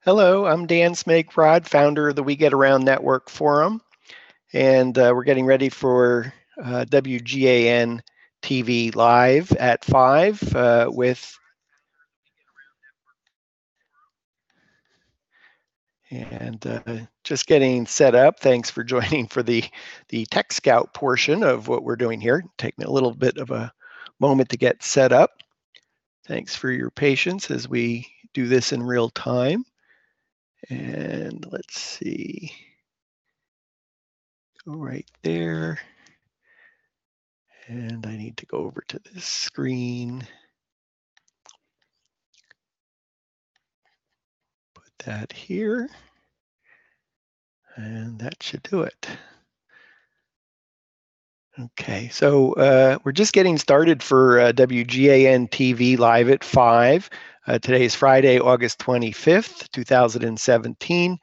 Hello, I'm Dan Smigrod, founder of the We Get Around Network Forum, and we're getting ready for WGAN-TV live at 5 with just getting set up. Thanks for joining for the Tech Scout portion of what we're doing here. Taking a little bit of a moment to get set up. Thanks for your patience as we do this in real time. And let's see. Go right there. And I need to go over to this screen. Put that here. And that should do it. Okay, so we're just getting started for WGAN-TV live at 5. Today is Friday, August 25th, 2017.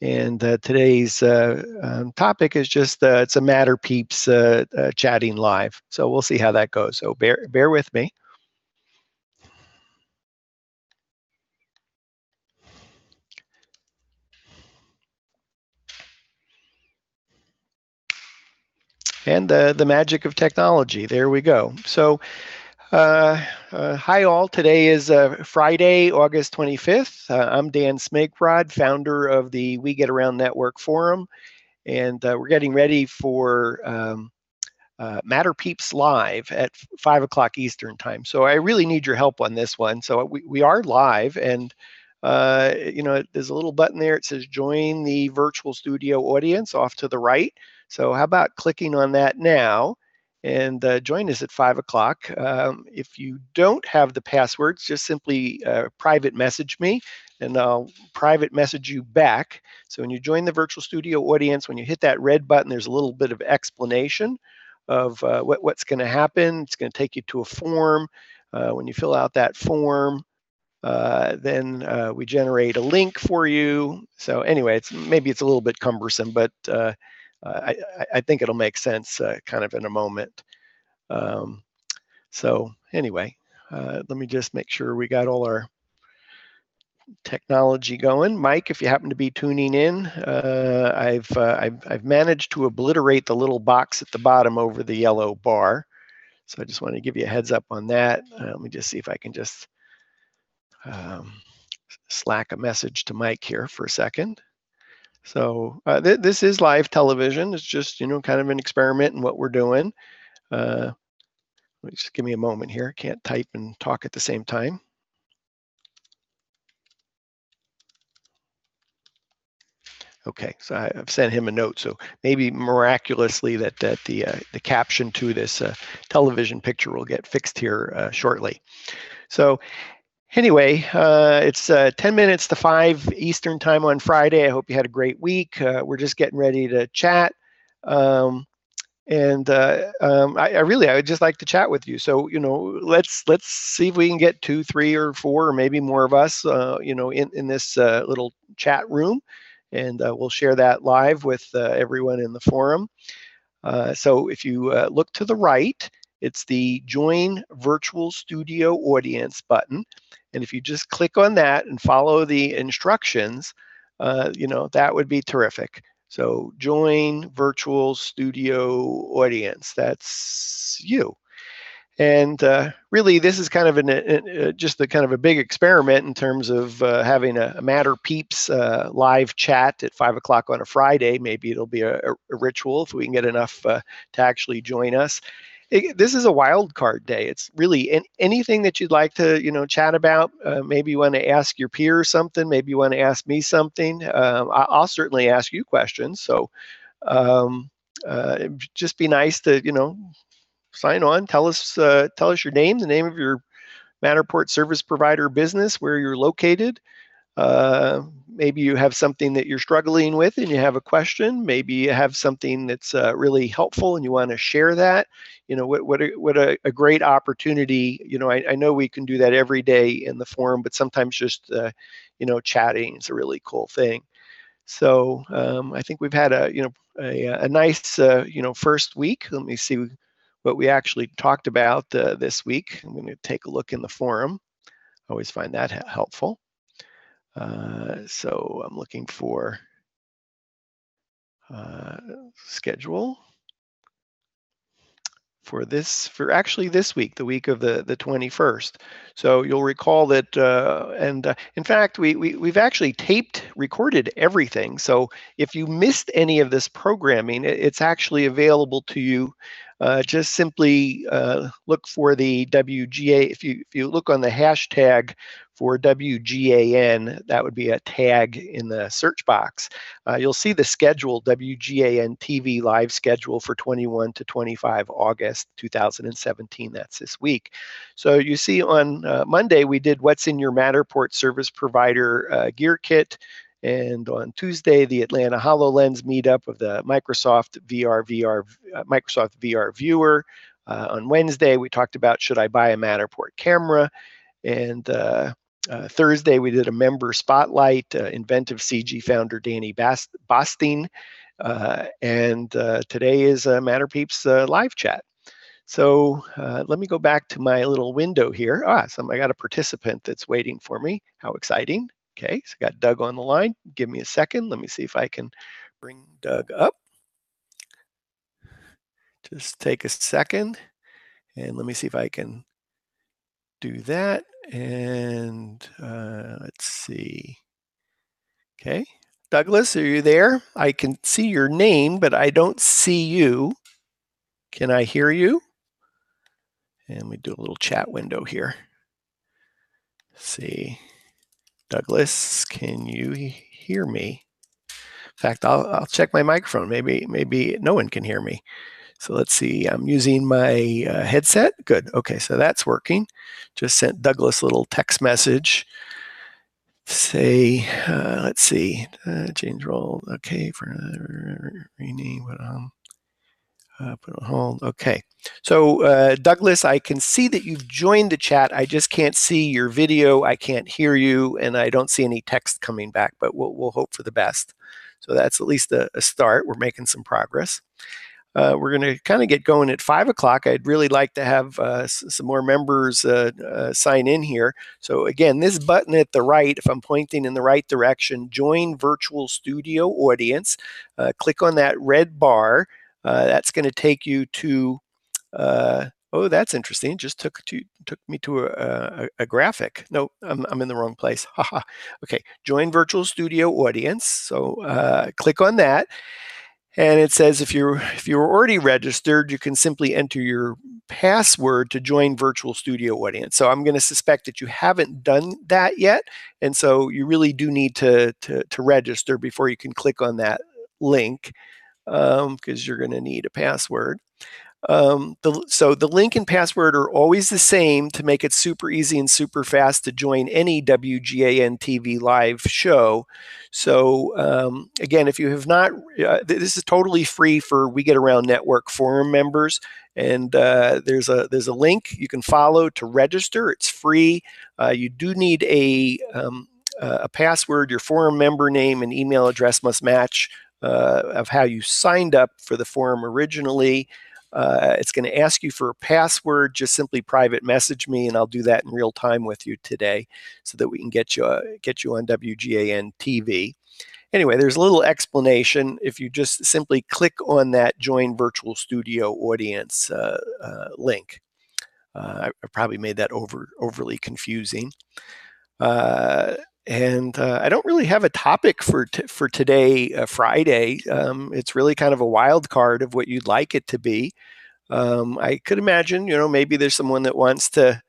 And today's topic is just, it's a MatterPeeps chatting live. So we'll see how that goes. So bear with me. And the magic of technology. There we go. So hi all. Today is Friday, August 25th. I'm Dan Smigrod, founder of the We Get Around Network Forum. And we're getting ready for MatterPeeps Live at 5 o'clock Eastern Time. So I really need your help on this one. So we are live, and there's a little button there. It says join the virtual studio audience off to the right. So how about clicking on that now and join us at 5 o'clock. If you don't have the passwords, just simply private message me and I'll private message you back. So when you join the virtual studio audience, when you hit that red button, there's a little bit of explanation of what's going to happen. It's going to take you to a form. When you fill out that form, then we generate a link for you. So anyway, maybe it's a little bit cumbersome, but I think it'll make sense kind of in a moment. So anyway, let me just make sure we got all our technology going. Mike, if you happen to be tuning in, I've managed to obliterate the little box at the bottom over the yellow bar. So I just want to give you a heads up on that. Let me just see if I can just Slack a message to Mike here for a second. So this is live television. It's just, kind of an experiment in what we're doing. Just give me a moment here. Can't type and talk at the same time. Okay, so I've sent him a note. So maybe miraculously that the caption to this television picture will get fixed here shortly. So anyway, it's 10 minutes to 5 Eastern time on Friday. I hope you had a great week. We're just getting ready to chat. I would just like to chat with you. So, let's see if we can get 2, 3, or 4, or maybe more of us, in this little chat room. And we'll share that live with everyone in the forum. So if you look to the right, it's the Join Virtual Studio Audience button. And if you just click on that and follow the instructions, that would be terrific. So join virtual studio audience, that's you. And really, this is kind of just a kind of a big experiment in terms of having a MatterPeeps live chat at 5 o'clock on a Friday. Maybe it'll be a ritual if we can get enough to actually join us. This is a wild card day. It's really anything that you'd like to, chat about. Maybe you want to ask your peers something. Maybe you want to ask me something. I'll certainly ask you questions. So just be nice to, sign on. Tell us your name, the name of your Matterport service provider business, where you're located. Maybe you have something that you're struggling with and you have a question. Maybe you have something that's really helpful and you want to share that. What a great opportunity. I know we can do that every day in the forum, but sometimes just chatting is a really cool thing. So I think we've had a nice first week. Let me see what we actually talked about this week. I'm going to take a look in the forum. I always find that helpful. So I'm looking for schedule for actually this week, the week of the 21st. So you'll recall that, in fact, we've actually recorded everything. So if you missed any of this programming, it's actually available to you. Just simply look for the WGA. If you look on the hashtag for WGAN, that would be a tag in the search box. You'll see the schedule, WGAN-TV live schedule for 21 to 25 August 2017. That's this week. So you see on Monday, we did What's in Your Matterport Service Provider Gear Kit. And on Tuesday, the Atlanta HoloLens meetup of the Microsoft VR Viewer. On Wednesday, we talked about should I buy a Matterport camera, and Thursday, we did a member spotlight, Inventive CG founder Danny Bostine, and today is MatterPeeps live chat. So let me go back to my little window here. So I got a participant that's waiting for me. How exciting. Okay, so I got Doug on the line. Give me a second. Let me see if I can bring Doug up. Just take a second, and let me see if I can do that. And let's see. Okay, Douglas, are you there? I can see your name, but I don't see you. Can I hear you? And we do a little chat window here. Let's see, Douglas, can you hear me? In fact, I'll check my microphone. Maybe no one can hear me. So let's see. I'm using my headset. Good. Okay, so that's working. Just sent Douglas a little text message. Say, let's see, change role. Okay, for rename, put on hold. Okay, so Douglas, I can see that you've joined the chat. I just can't see your video. I can't hear you, and I don't see any text coming back. But we'll hope for the best. So that's at least a start. We're making some progress. We're going to kind of get going at 5 o'clock. I'd really like to have some more members sign in here. So again, this button at the right, if I'm pointing in the right direction, join virtual studio audience. Click on that red bar. That's going to take you to, oh, that's interesting. It just took me to a graphic. No, I'm in the wrong place. Okay, join virtual studio audience. So click on that. And it says if you're already registered, you can simply enter your password to join virtual studio audience. So I'm going to suspect that you haven't done that yet, and so you really do need to register before you can click on that link, because you're going to need a password. So the link and password are always the same to make it super easy and super fast to join any WGAN-TV live show. So again, if you have not, this is totally free for We Get Around Network forum members, and there's a link you can follow to register. It's free. You do need a password. Your forum member name and email address must match of how you signed up for the forum originally. It's going to ask you for a password. Just simply private message me, and I'll do that in real time with you today, so that we can get you on WGAN TV. Anyway, there's a little explanation. If you just simply click on that Join Virtual Studio Audience link, I probably made that overly confusing. And I don't really have a topic for today, Friday. It's really kind of a wild card of what you'd like it to be. I could imagine, maybe there's someone that wants to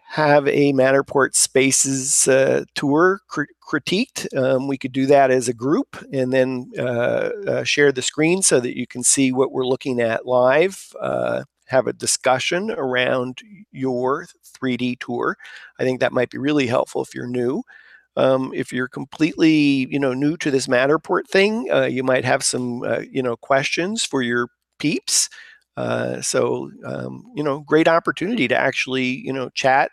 have a Matterport Spaces tour critiqued. We could do that as a group, and then share the screen so that you can see what we're looking at live. Have a discussion around your 3D tour. I think that might be really helpful if you're new. If you're completely, new to this Matterport thing, you might have some, questions for your peeps. So, great opportunity to actually, chat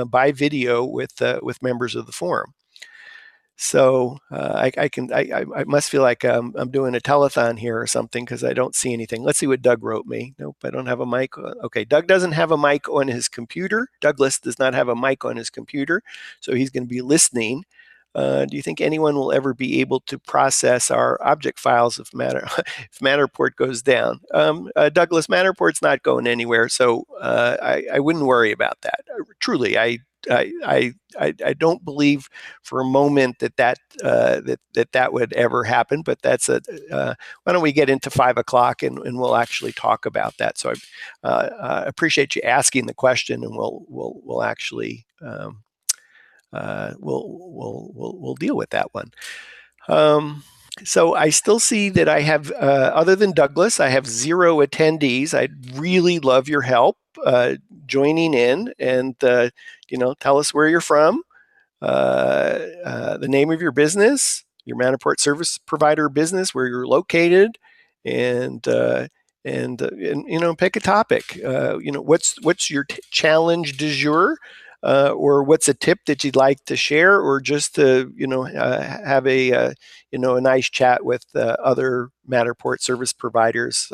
by video with members of the forum. So I must feel like I'm doing a telethon here or something, because I don't see anything. Let's see what Doug wrote me. Nope, I don't have a mic. Okay, Doug doesn't have a mic on his computer. Douglas does not have a mic on his computer, so he's going to be listening. Do you think anyone will ever be able to process our object files if if Matterport goes down? Douglas, Matterport's not going anywhere, so I wouldn't worry about that. Truly, I don't believe for a moment that would ever happen. But that's why don't we get into 5 o'clock and we'll actually talk about that. So I appreciate you asking the question, and we'll actually we'll deal with that one. So I still see that I have, other than Douglas, I have 0 attendees. I'd really love your help joining in, and tell us where you're from, the name of your business, your Matterport service provider business, where you're located, and pick a topic. What's your challenge du jour? Or what's a tip that you'd like to share, or just to have a nice chat with other Matterport service providers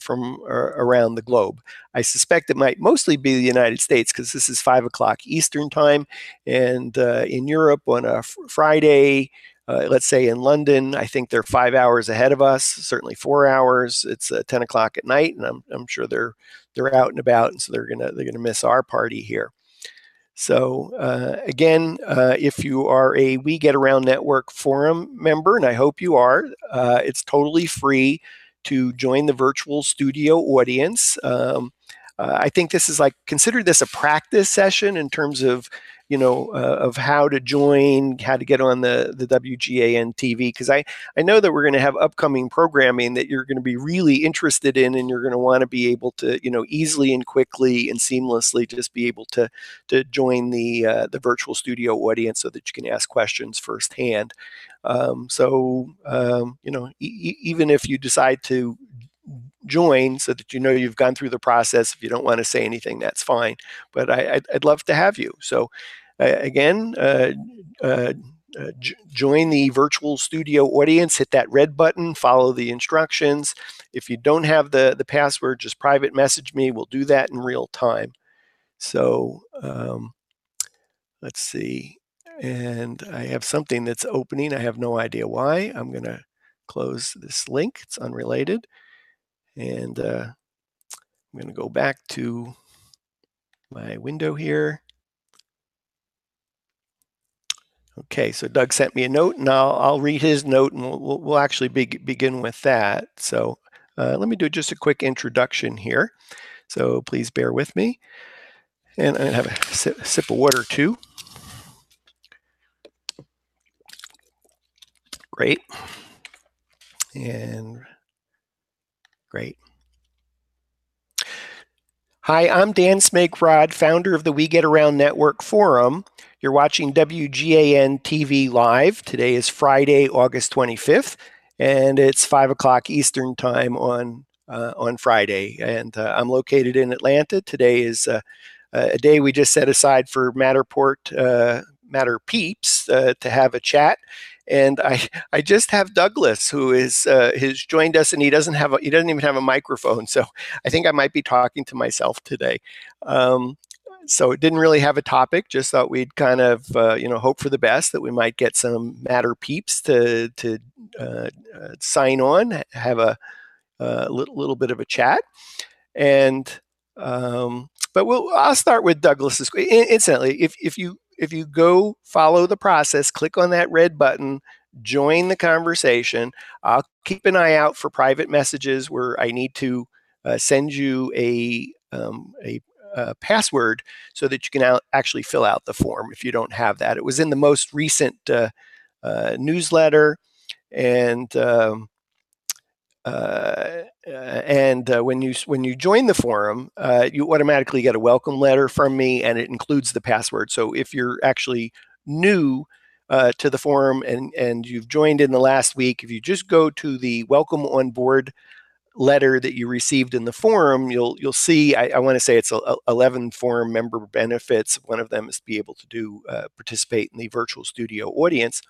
from around the globe. I suspect it might mostly be the United States, because this is 5 o'clock Eastern time, and in Europe on a Friday. Let's say in London, I think they're 5 hours ahead of us, certainly 4 hours. It's 10 o'clock at night, and I'm sure they're out and about, and so they're gonna miss our party here. So again, if you are a We Get Around Network forum member, and I hope you are, it's totally free to join the virtual studio audience. I think this is consider this a practice session in terms of of how to join, how to get on the WGAN-TV, because I know that we're going to have upcoming programming that you're going to be really interested in, and you're going to want to be able to easily and quickly and seamlessly just be able to join the virtual studio audience so that you can ask questions firsthand. Even if you decide to join so that you've gone through the process, if you don't want to say anything, that's fine. But I'd love to have you. So again, join the virtual studio audience, hit that red button, follow the instructions. If you don't have the password, just private message me. We'll do that in real time. So let's see. And I have something that's opening. I have no idea why. I'm going to close this link. It's unrelated. And I'm going to go back to my window here. Okay, so Doug sent me a note, and I'll read his note, and we'll actually begin with that. So let me do just a quick introduction here. So please bear with me. And I'm going to have a sip of water too. Great. And great. Hi, I'm Dan Smigrod, founder of the We Get Around Network Forum. You're watching WGAN-TV live. Today is Friday, August 25th, and it's 5 o'clock Eastern time on Friday. And I'm located in Atlanta. Today is a day we just set aside for Matterport, MatterPeeps to have a chat. And I just have Douglas, who has joined us, and he doesn't even have a microphone. So I think I might be talking to myself today. So it didn't really have a topic. Just thought we'd kind of hope for the best, that we might get some MatterPeeps to sign on, have a little bit of a chat, and but I'll start with Douglas's. Incidentally, if you go follow the process, click on that red button, join the conversation. I'll keep an eye out for private messages where I need to send you a password so that you can actually fill out the form if you don't have that. It was in the most recent newsletter, and when you join the forum, you automatically get a welcome letter from me, and it includes the password. So if you're actually new to the forum and you've joined in the last week, if you just go to the welcome on board letter that you received in the forum, you'll see, I want to say it's 11 forum member benefits. One of them is to be able to participate in the virtual studio audience.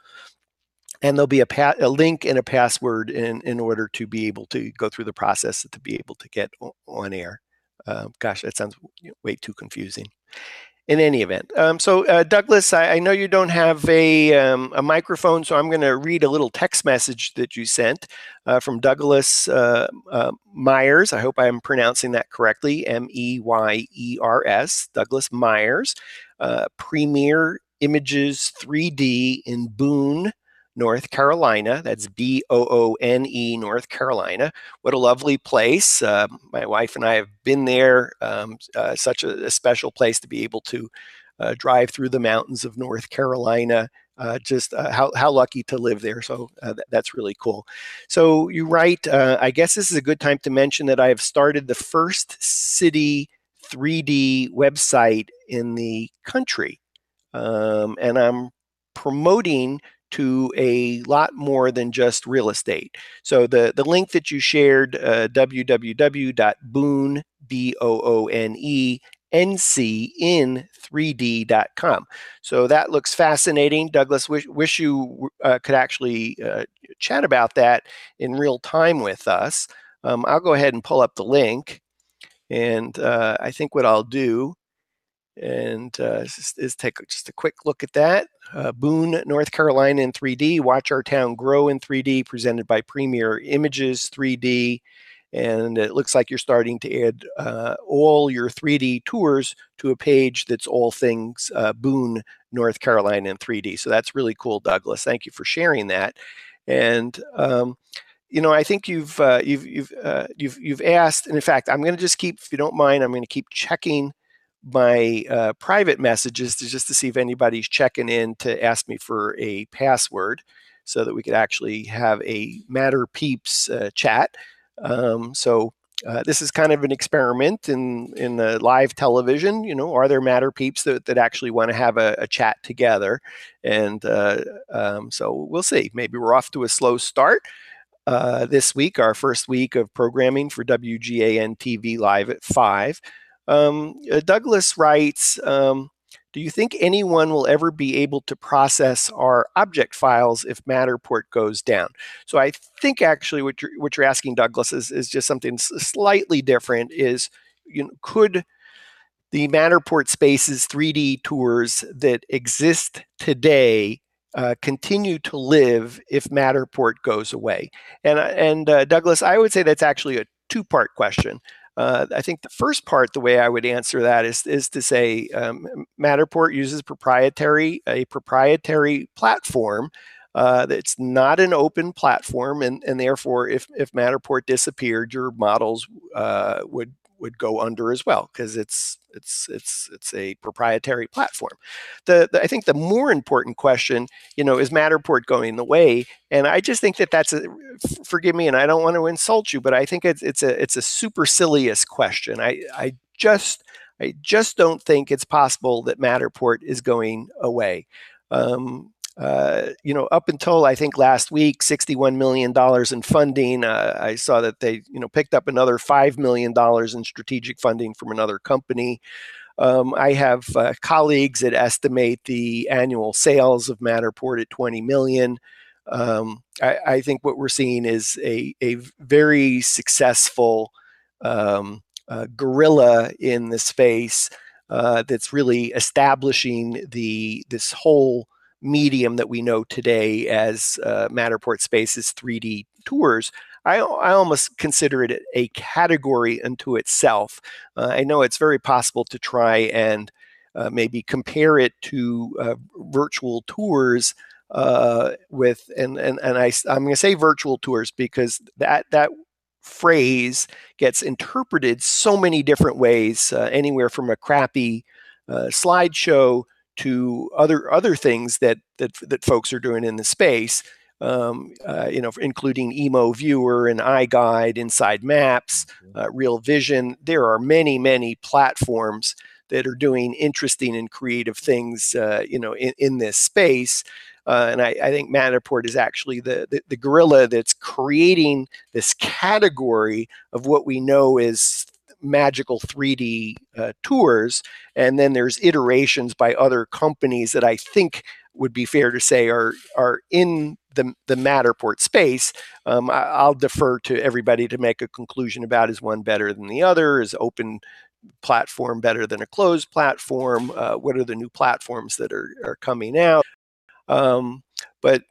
And there'll be a link and a password in order to be able to go through the process to be able to get on air. Gosh, that sounds way too confusing. in any event. Douglas, I know you don't have a microphone, so I'm going to read a little text message that you sent from Douglas Myers. I hope I'm pronouncing that correctly, Meyers, Douglas Myers, Premier Images 3D in Boone, North Carolina. That's Boone, North Carolina. What a lovely place. My wife and I have been there. Such a special place to be able to drive through the mountains of North Carolina. How lucky to live there. So that's really cool. So you write, I guess this is a good time to mention that I have started the first city 3D website in the country. And I'm promoting to a lot more than just real estate. So the link that you shared, www.boone, Boone, ncin3d.com. So that looks fascinating. Douglas, wish you could actually chat about that in real time with us. I'll go ahead and pull up the link. And I think what I'll do is take just a quick look at that. Boone, North Carolina in 3D. Watch our town grow in 3D, presented by Premier Images 3D. And it looks like you're starting to add all your 3D tours to a page that's all things Boone, North Carolina in 3D. So that's really cool, Douglas. Thank you for sharing that. And I think you've asked, and in fact, I'm going to just keep, if you don't mind, I'm going to keep checking my private messages just to see if anybody's checking in to ask me for a password, so that we could actually have a MatterPeeps chat. This is kind of an experiment in live television. Are there MatterPeeps that actually want to have a chat together? And so we'll see. Maybe we're off to a slow start. This week, our first week of programming for WGAN-TV Live at 5. Douglas writes, do you think anyone will ever be able to process our object files if Matterport goes down? So I think actually what you're asking, Douglas, is just something slightly different. Could the Matterport Spaces 3D tours that exist today continue to live if Matterport goes away? And Douglas, I would say that's actually a two-part question. I think the first part, the way I would answer that is to say Matterport uses a proprietary platform that's not an open platform, and therefore, if Matterport disappeared, your models would go under as well, because it's a proprietary platform. I think the more important question, is Matterport going away? And I just think that's forgive me, and I don't want to insult you, but I think it's a supercilious question. I just don't think it's possible that Matterport is going away. Up until I think last week, $61 million in funding. I saw that they, picked up another $5 million in strategic funding from another company. I have colleagues that estimate the annual sales of Matterport at 20 million. I think what we're seeing is a very successful gorilla in the space that's really establishing this whole medium that we know today as Matterport Spaces 3D tours. I almost consider it a category unto itself. I know it's very possible to try and maybe compare it to virtual tours I'm going to say virtual tours because that phrase gets interpreted so many different ways, anywhere from a crappy slideshow to other things that folks are doing in the space, including Emo Viewer and iGuide, Inside Maps, Real Vision. There are many platforms that are doing interesting and creative things, in this space. And I think Matterport is actually the gorilla that's creating this category of what we know is magical 3D tours. And then there's iterations by other companies that I think would be fair to say are in the Matterport space. I'll defer to everybody to make a conclusion about is one better than the other, is open platform better than a closed platform? What are the new platforms that are coming out? But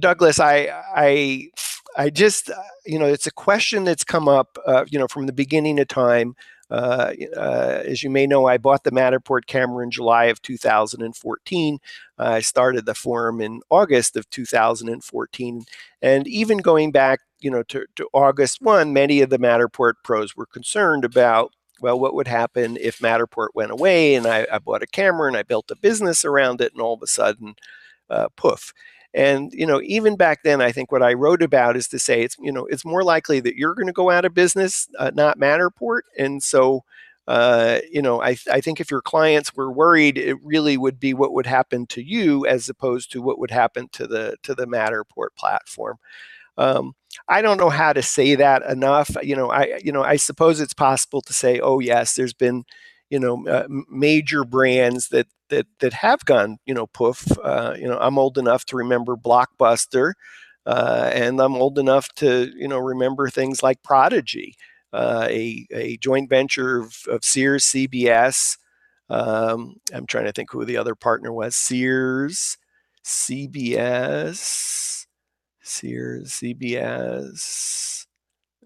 Douglas, I just it's a question that's come up from the beginning of time. As you may know, I bought the Matterport camera in July of 2014. I started the forum in August of 2014, and even going back, to August 1, many of the Matterport pros were concerned about, well, what would happen if Matterport went away and I bought a camera and I built a business around it, and all of a sudden, poof. And even back then, I think what I wrote about is to say it's more likely that you're going to go out of business, not Matterport. And so, I think if your clients were worried, it really would be what would happen to you as opposed to what would happen to the Matterport platform. Um, I don't know how to say that enough. I suppose it's possible to say, oh yes, there's been, major brands that have gone, poof. I'm old enough to remember Blockbuster, and I'm old enough to, remember things like Prodigy, a joint venture of Sears, CBS. I'm trying to think who the other partner was. CBS. Sears, CBS,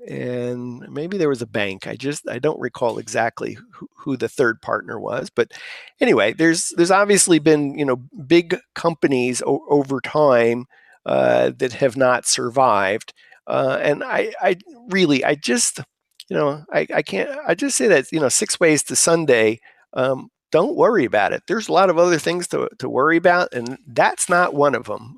and maybe there was a bank. I don't recall exactly who the third partner was, but anyway, there's obviously been big companies over time that have not survived, and I really I just I can't I just say that 6 ways to Sunday. Don't worry about it. There's a lot of other things to worry about, and that's not one of them.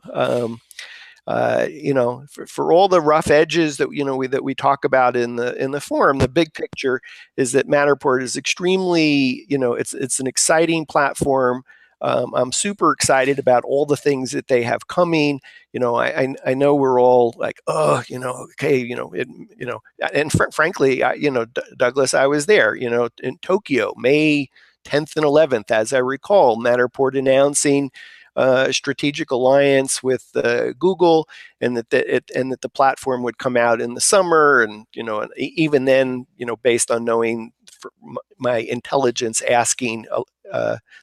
For all the rough edges that that we talk about in the forum, the big picture is that Matterport is extremely, it's an exciting platform. I'm super excited about all the things that they have coming. I know we're all like, oh, okay, and frankly, Douglas, I was there, in Tokyo, May 10th and 11th, as I recall, Matterport announcing a strategic alliance with Google, and that the platform would come out in the summer, and even then, based on knowing my intelligence, asking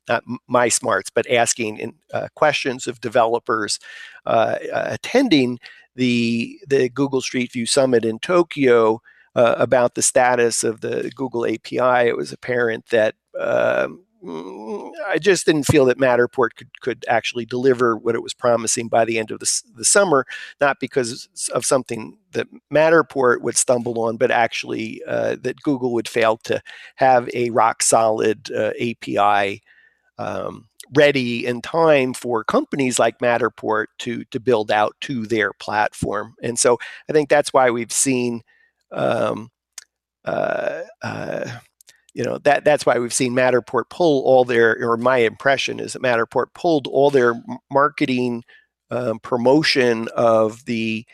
not my smarts, but asking questions of developers attending the Google Street View Summit in Tokyo about the status of the Google API, it was apparent that I just didn't feel that Matterport could actually deliver what it was promising by the end of the summer, not because of something that Matterport would stumble on, but actually that Google would fail to have a rock solid API ready in time for companies like Matterport to build out to their platform. And so I think that's why we've seen that's why we've seen Matterport pull all their, or my impression is that Matterport pulled all their marketing promotion of the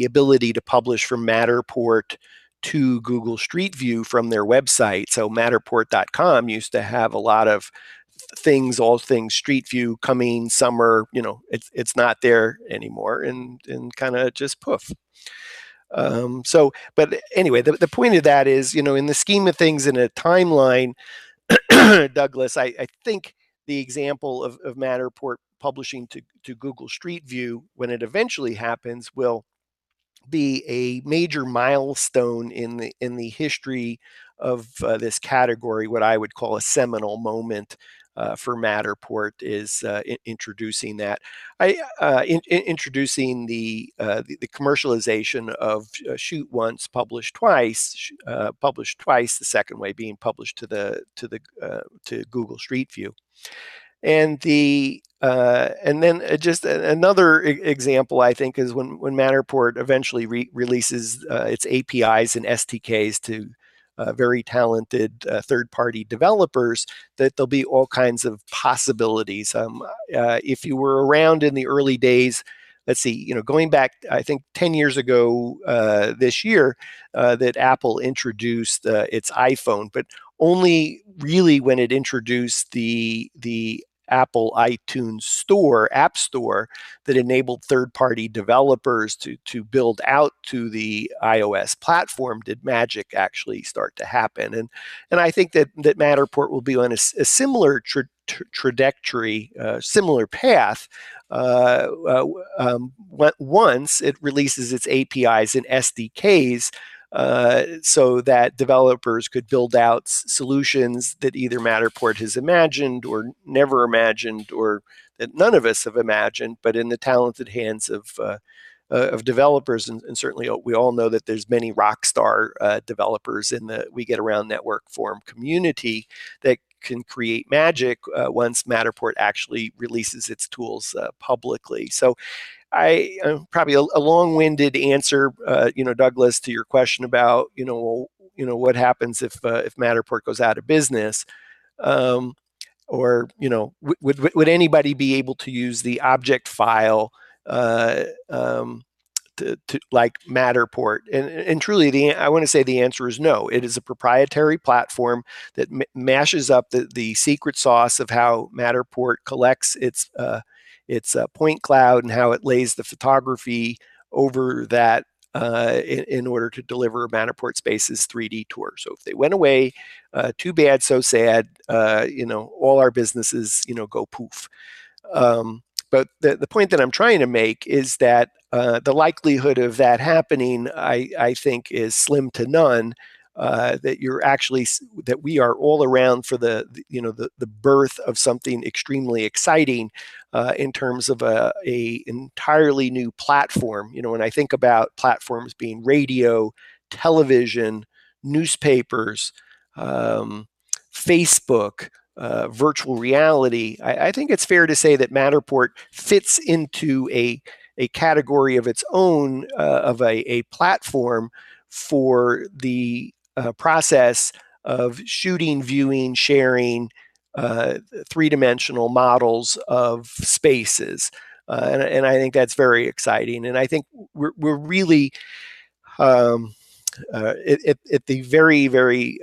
ability to publish from Matterport to Google Street View from their website. So Matterport.com used to have a lot of all things Street View coming summer. It's not there anymore, and kind of just poof. But anyway, the point of that is, in the scheme of things in a timeline, Douglas, I think the example of Matterport publishing to Google Street View, when it eventually happens, will be a major milestone in the history of this category. What I would call a seminal moment for Matterport is introducing that. Introducing the commercialization of Shoot Once, Publish Twice. Published twice, the second way being published to Google Street View. And then just another example, I think, is when Matterport eventually releases its APIs and SDKs to very talented third-party developers, that there'll be all kinds of possibilities. If you were around in the early days, let's see, going back, I think 10 years ago this year, that Apple introduced its iPhone, but only really when it introduced the Apple iTunes Store, App Store, that enabled third-party developers to build out to the iOS platform, did magic actually start to happen. And I think that Matterport will be on a similar trajectory, similar path, once it releases its APIs and SDKs, so that developers could build out solutions that either Matterport has imagined or never imagined, or that none of us have imagined, but in the talented hands of developers. And certainly we all know that there's many rock star developers in the We Get Around Network Forum community that can create magic once Matterport actually releases its tools publicly. So probably a long-winded answer, Douglas, to your question about, what happens if Matterport goes out of business. Or would anybody be able to use the object file to like Matterport? And truly, I want to say the answer is no. It is a proprietary platform that mashes up the secret sauce of how Matterport collects its point cloud and how it lays the photography over that in order to deliver Matterport Spaces 3D tour. So if they went away, too bad, so sad. All our businesses, go poof. But the point that I'm trying to make is that the likelihood of that happening, I think, is slim to none. That we are all around for the birth of something extremely exciting in terms of a entirely new platform. When I think about platforms being radio, television, newspapers, Facebook, virtual reality, I think it's fair to say that Matterport fits into a category of its own, of a platform for the process of shooting, viewing, sharing three-dimensional models of spaces. And I think that's very exciting. And I think we're really at the very, very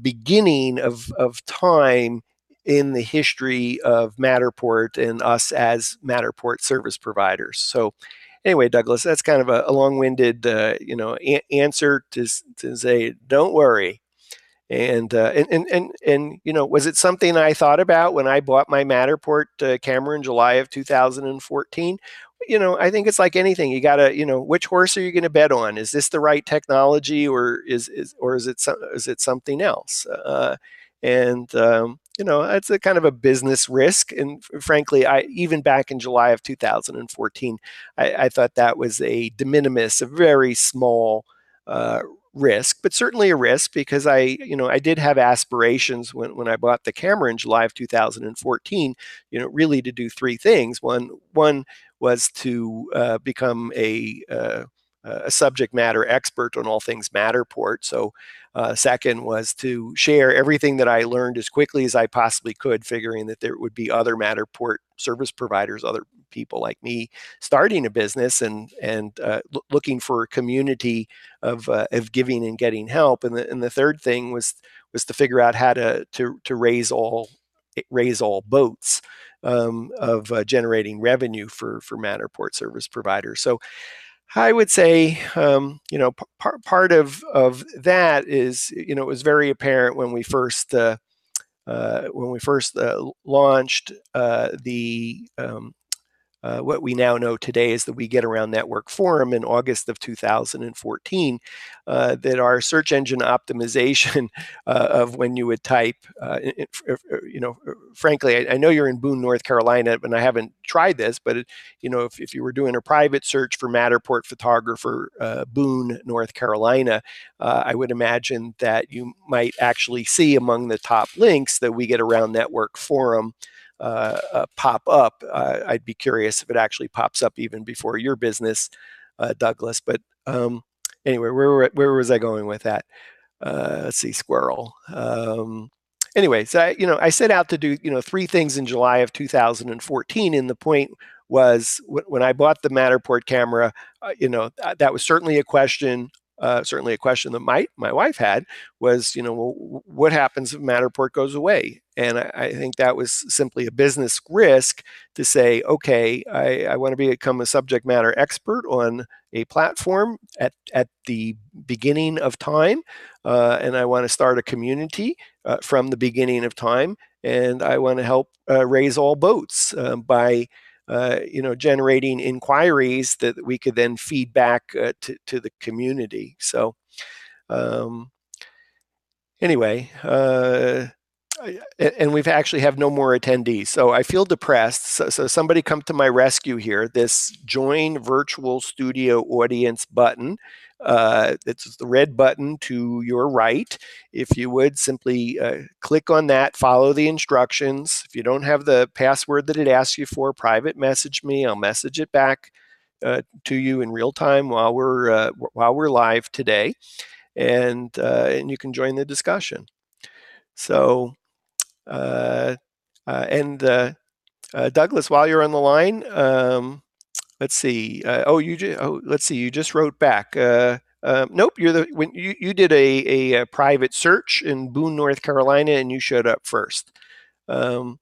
beginning of time in the history of Matterport and us as Matterport service providers. So anyway, Douglas, that's kind of a long-winded, answer to say, don't worry. And was it something I thought about when I bought my Matterport camera in July of 2014? I think it's like anything. You gotta, which horse are you going to bet on? Is this the right technology, or is it something else? It's a kind of a business risk. And frankly, even back in July of 2014, I thought that was a de minimis, a very small risk, but certainly a risk, because I did have aspirations when I bought the camera in July of 2014, really to do three things. One was to become a subject matter expert on all things Matterport. So second was to share everything that I learned as quickly as I possibly could, figuring that there would be other Matterport service providers, other people like me starting a business and looking for a community of giving and getting help. And the third thing was to figure out how to raise all boats of generating revenue for Matterport service providers. So I would say, part of that is, it was very apparent when we first launched the what we now know today as the We Get Around Network Forum in August of 2014, that our search engine optimization of when you would type, frankly, I know you're in Boone, North Carolina, and I haven't tried this, but if you were doing a private search for Matterport photographer, Boone, North Carolina, I would imagine that you might actually see among the top links that We Get Around Network Forum pop up. I'd be curious if it actually pops up even before your business, Douglas. But anyway, where was I going with that? Let's see, squirrel. Anyway, so I set out to do three things in July of 2014, and the point was when I bought the Matterport camera, that was certainly a question certainly a question that my wife had was, well, what happens if Matterport goes away? And I think that was simply a business risk to say, okay, I want to become a subject matter expert on a platform at the beginning of time, and I want to start a community from the beginning of time, and I want to help raise all boats by generating inquiries that we could then feed back to the community. So um, anyway, and we've actually have no more attendees. So I feel depressed. So somebody come to my rescue here. This join virtual studio audience button. It's the red button to your right. If you would simply click on that, follow the instructions. If you don't have the password that it asks you for, private message me. I'll message it back to you in real time while we're live today, and you can join the discussion. So. And Douglas, while you're on the line, let's see. Let's see. You just wrote back. Nope, when you did a private search in Boone, North Carolina, and you showed up first. And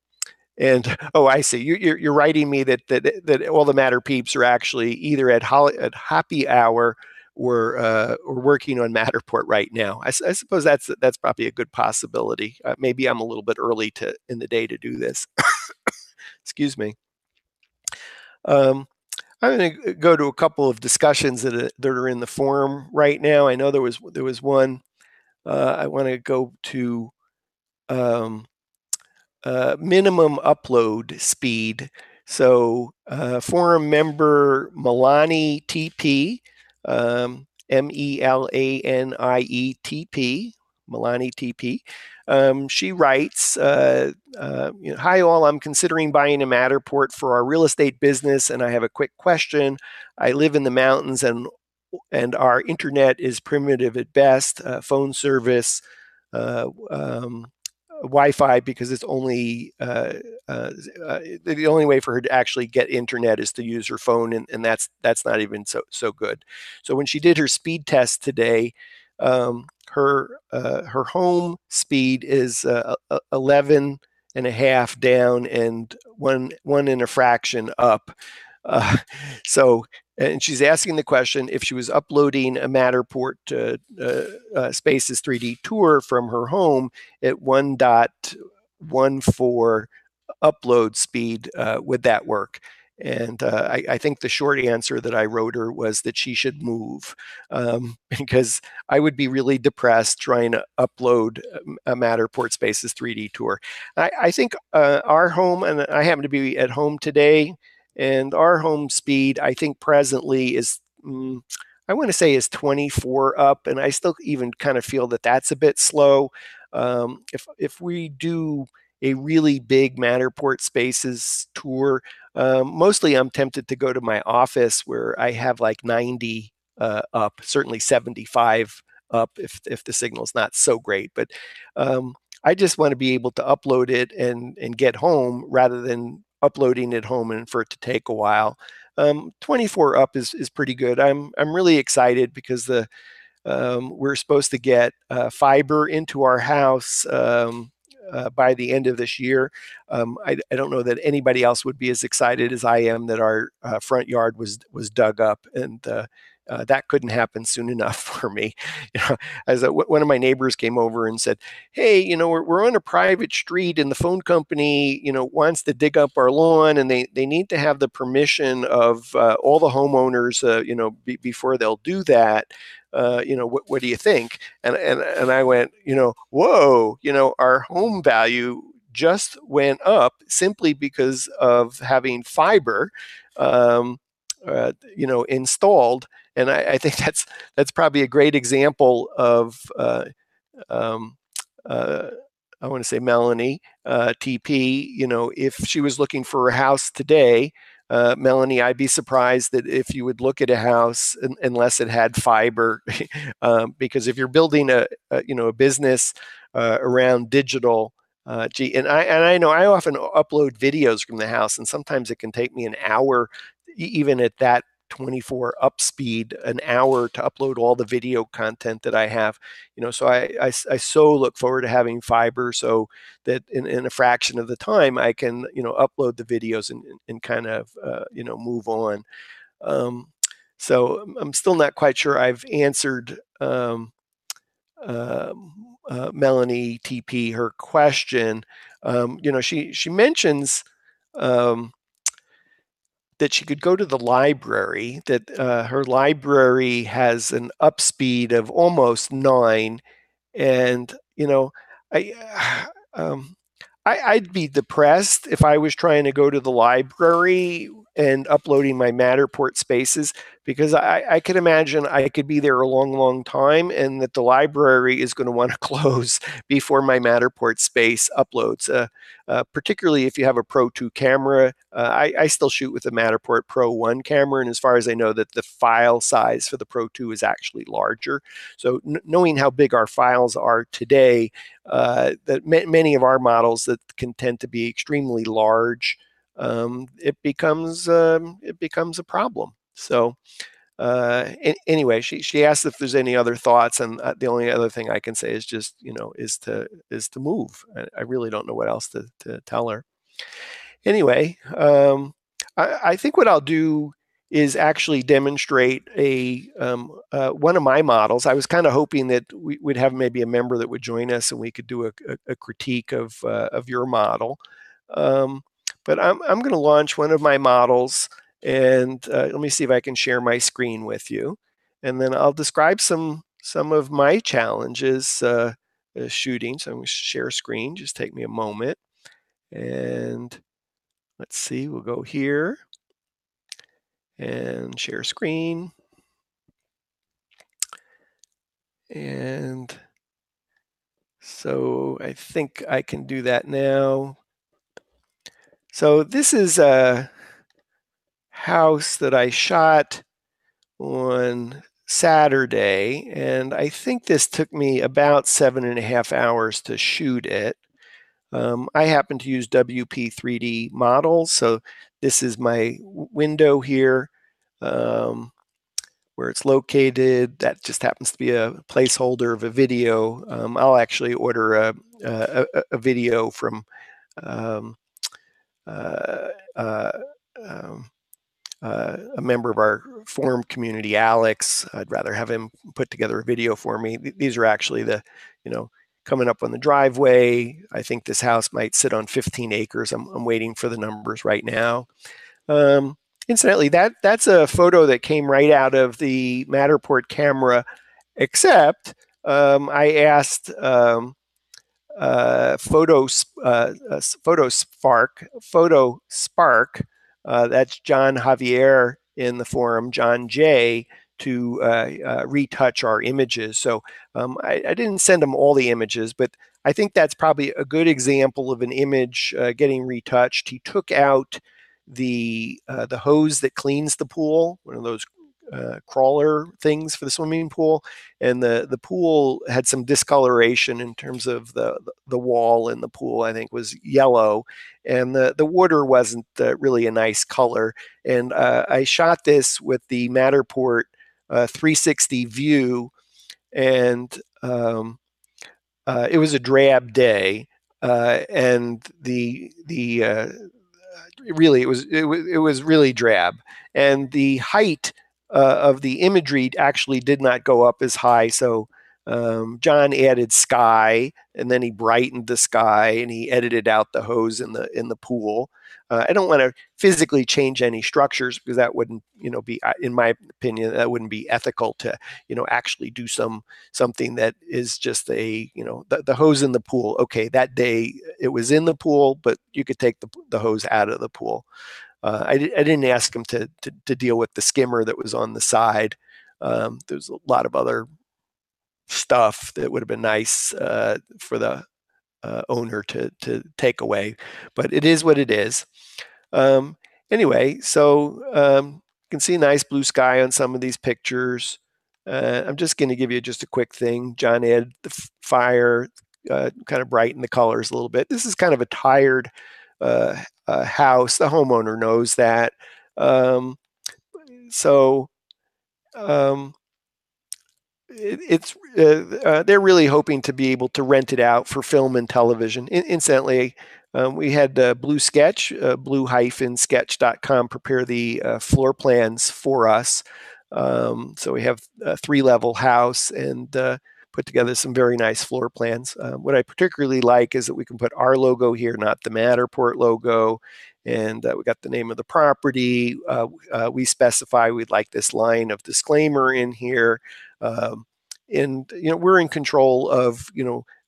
I see. You're writing me that all the MatterPeeps are actually either at happy hour or working on Matterport right now. I suppose that's probably a good possibility. Maybe I'm a little bit early in the day to do this. Excuse me. I'm going to go to a couple of discussions that are in the forum right now. I know there was one. I want to go to minimum upload speed. So forum member Milani TP, MELANIETP, Milani TP. She writes, hi all, I'm considering buying a Matterport for our real estate business, and I have a quick question. I live in the mountains, and our internet is primitive at best. Phone service, Wi-Fi, because it's only the only way for her to actually get internet is to use her phone, and that's not even so good. So when she did her speed test today, her home speed is 11 and a half down and one and a fraction up. So, and she's asking the question if she was uploading a Matterport Spaces 3D tour from her home at 1.14 upload speed, would that work? And I think the short answer that I wrote her was that she should move, because I would be really depressed trying to upload a Matterport Spaces 3D tour. I think our home, and I happen to be at home today, and our home speed, I think presently is, I want to say is 24 up, and I still even kind of feel that that's a bit slow. If we do a really big Matterport Spaces tour, mostly I'm tempted to go to my office where I have like 90 up, certainly 75 up if the signal's not so great. But I just want to be able to upload it and get home rather than uploading it home and for it to take a while. 24 up is pretty good. I'm really excited because we're supposed to get fiber into our house by the end of this year. I don't know that anybody else would be as excited as I am that our front yard was dug up, and that couldn't happen soon enough for me. As one of my neighbors came over and said, "Hey, we're on a private street, and the phone company, wants to dig up our lawn, and they need to have the permission of all the homeowners, before they'll do that. What do you think?" And I went, whoa, our home value just went up simply because of having fiber, installed. And I think that's probably a great example of I want to say Melanie TP. If she was looking for a house today, Melanie, I'd be surprised that if you would look at a house unless it had fiber, because if you're building a business around digital, and I know I often upload videos from the house, and sometimes it can take me an hour, even at that 24 up speed an hour to upload all the video content that I have. So I so look forward to having fiber so that in a fraction of the time I can upload the videos and kind of move on. So I'm still not quite sure I've answered Melanie TP her question. She mentions that she could go to the library, that her library has an up speed of almost 9. And I um, I'd be depressed if I was trying to go to the library and uploading my Matterport spaces, because I could imagine I could be there a long, long time, and that the library is going to want to close before my Matterport space uploads. Particularly if you have a Pro 2 camera. I still shoot with a Matterport Pro 1 camera, and as far as I know, that the file size for the Pro 2 is actually larger. So knowing how big our files are today, that many of our models that can tend to be extremely large, it becomes a problem. So anyway, she asked if there's any other thoughts, and the only other thing I can say is just is to move. I really don't know what else to tell her. Anyway, I think what I'll do is actually demonstrate one of my models. I was kind of hoping that we would have maybe a member that would join us and we could do a critique of your model. But I'm going to launch one of my models, and let me see if I can share my screen with you, and then I'll describe some of my challenges shooting. So I'm going to share screen. Just take me a moment, and let's see. We'll go here and share screen. And so I think I can do that now. So this is a house that I shot on Saturday, and I think this took me about 7.5 hours to shoot it. I happen to use WP3D models, so this is my window here. Where it's located, that just happens to be a placeholder of a video. I'll actually order a video from um, uh, uh, um, a member of our forum community, Alex. I'd rather have him put together a video for me. These are actually coming up on the driveway. I think this house might sit on 15 acres. I'm waiting for the numbers right now. Incidentally, that's a photo that came right out of the Matterport camera, except I asked PhotoSpark, that's John Javier in the forum, John J, to retouch our images. So I didn't send him all the images, but I think that's probably a good example of an image getting retouched. He took out the hose that cleans the pool, one of those crawler things for the swimming pool, and the pool had some discoloration in terms of the wall in the pool. I think was yellow, and the water wasn't really a nice color. And I shot this with the Matterport 360 view, and it was a drab day, and really it was really drab, and the height of the imagery actually did not go up as high. So John added sky, and then he brightened the sky, and he edited out the hose in the pool. I don't want to physically change any structures, because that wouldn't be, in my opinion, that wouldn't be ethical to actually do something that is just the hose in the pool. Okay, that day it was in the pool, but you could take the hose out of the pool. I didn't ask him to deal with the skimmer that was on the side. There's a lot of other stuff that would have been nice for the owner to take away, but it is what it is. Anyway, so you can see nice blue sky on some of these pictures. I'm just going to give you just a quick thing. John added the fire, kind of brighten the colors a little bit. This is kind of a tired house. The homeowner knows that. So they're really hoping to be able to rent it out for film and television. Incidentally, we had Blue Sketch, blue-sketch.com, prepare the floor plans for us. So we have a 3-level house and put together some very nice floor plans. What I particularly like is that we can put our logo here, not the Matterport logo. And we got the name of the property. We specify we'd like this line of disclaimer in here. And we're in control of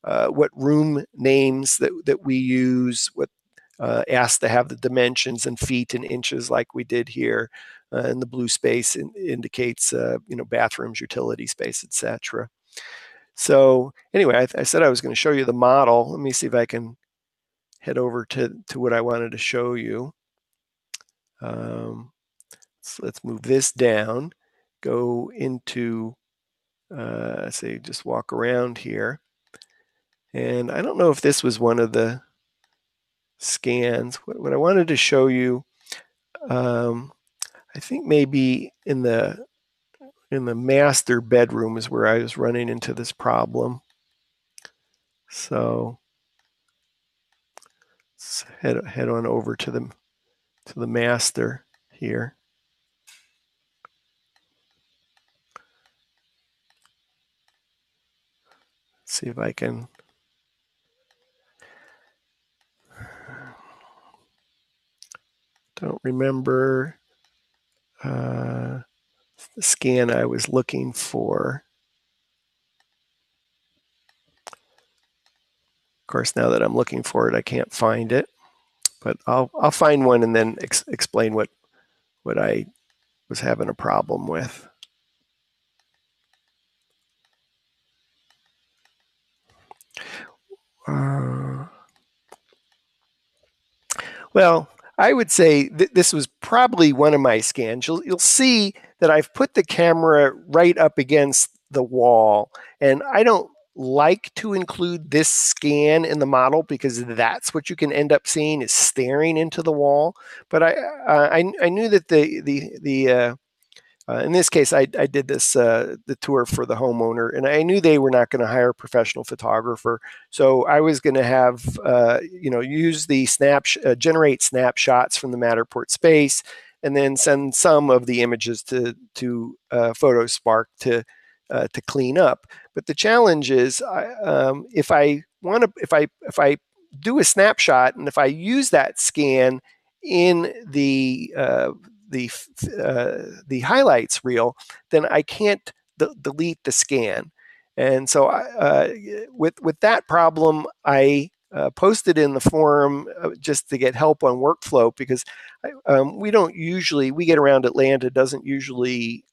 what room names that we use, what asked to have the dimensions in feet and inches like we did here. And the blue space indicates bathrooms, utility space, etc. So anyway, I said I was going to show you the model. Let me see if I can head over to what I wanted to show you. So let's move this down, go into, say, just walk around here. And I don't know if this was one of the scans. What I wanted to show you, I think maybe in the master bedroom is where I was running into this problem. So let's head on over to the master here. Let's see if I can. Don't remember the scan I was looking for. Of course, now that I'm looking for it, I can't find it. But I'll find one and then explain what I was having a problem with. Well, I would say this was probably one of my scans. You'll see that I've put the camera right up against the wall, and I don't like to include this scan in the model because that's what you can end up seeing is staring into the wall. But I knew that in this case, I did this the tour for the homeowner, and I knew they were not going to hire a professional photographer, so I was going to have use the generate snapshots from the Matterport space, and then send some of the images to PhotoSpark to clean up. But the challenge is, if I do a snapshot, and if I use that scan in the highlights reel, then I can't delete the scan. And so with that problem, I posted in the forum just to get help on workflow, because we get around Atlanta doesn't usually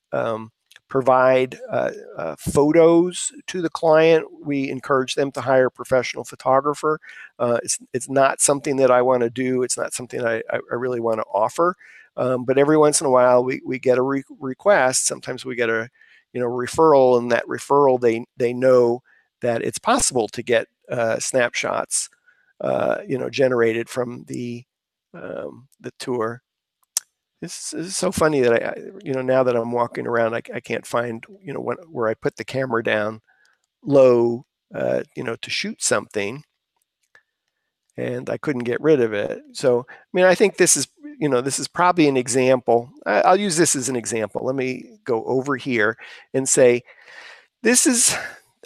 provide photos to the client. We encourage them to hire a professional photographer. It's not something that I want to do. It's not something I really want to offer. But every once in a while, we get a request. Sometimes we get a referral, and that referral they know that it's possible to get snapshots generated from the tour. This is so funny that now that I'm walking around, I can't find where I put the camera down low to shoot something, and I couldn't get rid of it. So I think this is probably an example. I'll use this as an example. Let me go over here and say this is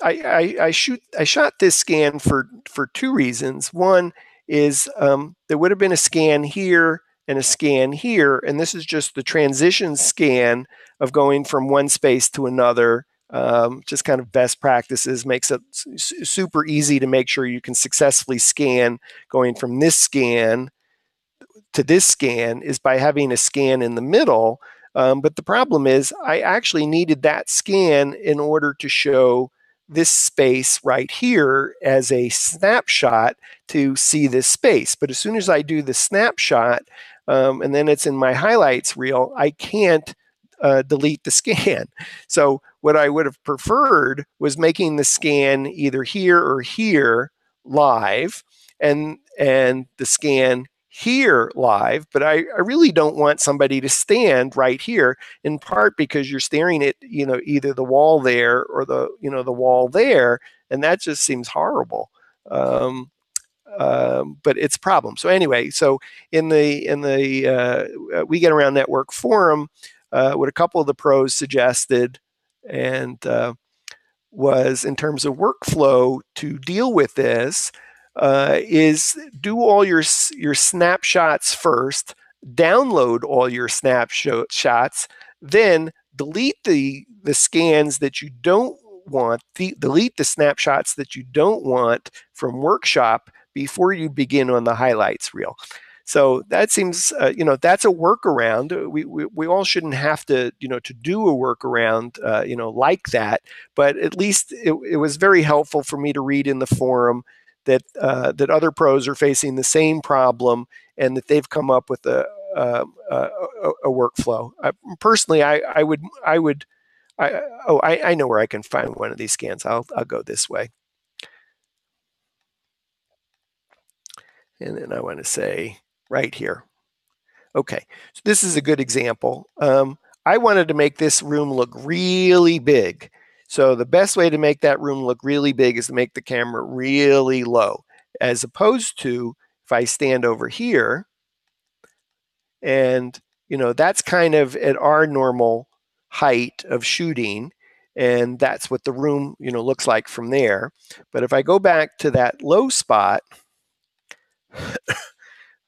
I shot this scan for two reasons. One is there would have been a scan here and a scan here, and this is just the transition scan of going from one space to another. Just kind of best practices, makes it super easy to make sure you can successfully scan going from this scan to this scan is by having a scan in the middle. But the problem is I actually needed that scan in order to show this space right here as a snapshot to see this space. But as soon as I do the snapshot, and then it's in my highlights reel, I can't delete the scan. So what I would have preferred was making the scan either here or here live, and the scan here live, but I really don't want somebody to stand right here, in part because you're staring at, either the wall there or the wall there, and that just seems horrible. But it's a problem. So anyway, so in the We Get Around Network forum, what a couple of the pros suggested, and was in terms of workflow to deal with this, is do all your snapshots first, download all your snapshots, then delete the scans that you don't want, delete the snapshots that you don't want from Workshop before you begin on the highlights reel. So that seems, that's a workaround. We all shouldn't have to, to do a workaround, like that. But at least it was very helpful for me to read in the forum that that other pros are facing the same problem, and that they've come up with a workflow. Personally, I know where I can find one of these scans. I'll go this way. And then I want to say right here. Okay, so this is a good example. I wanted to make this room look really big. So the best way to make that room look really big is to make the camera really low, as opposed to if I stand over here and, that's kind of at our normal height of shooting, and that's what the room, looks like from there. But if I go back to that low spot,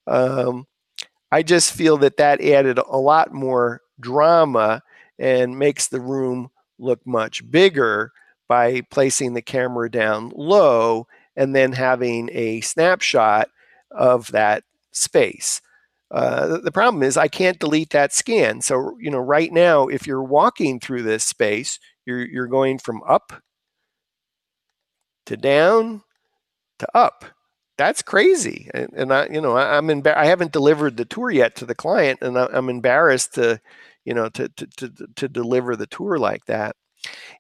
I just feel that added a lot more drama and makes the room look much bigger by placing the camera down low and then having a snapshot of that space. The problem is I can't delete that scan. So, right now, if you're walking through this space, you're going from up to down to up. That's crazy. And I haven't delivered the tour yet to the client, and I'm embarrassed to deliver the tour like that.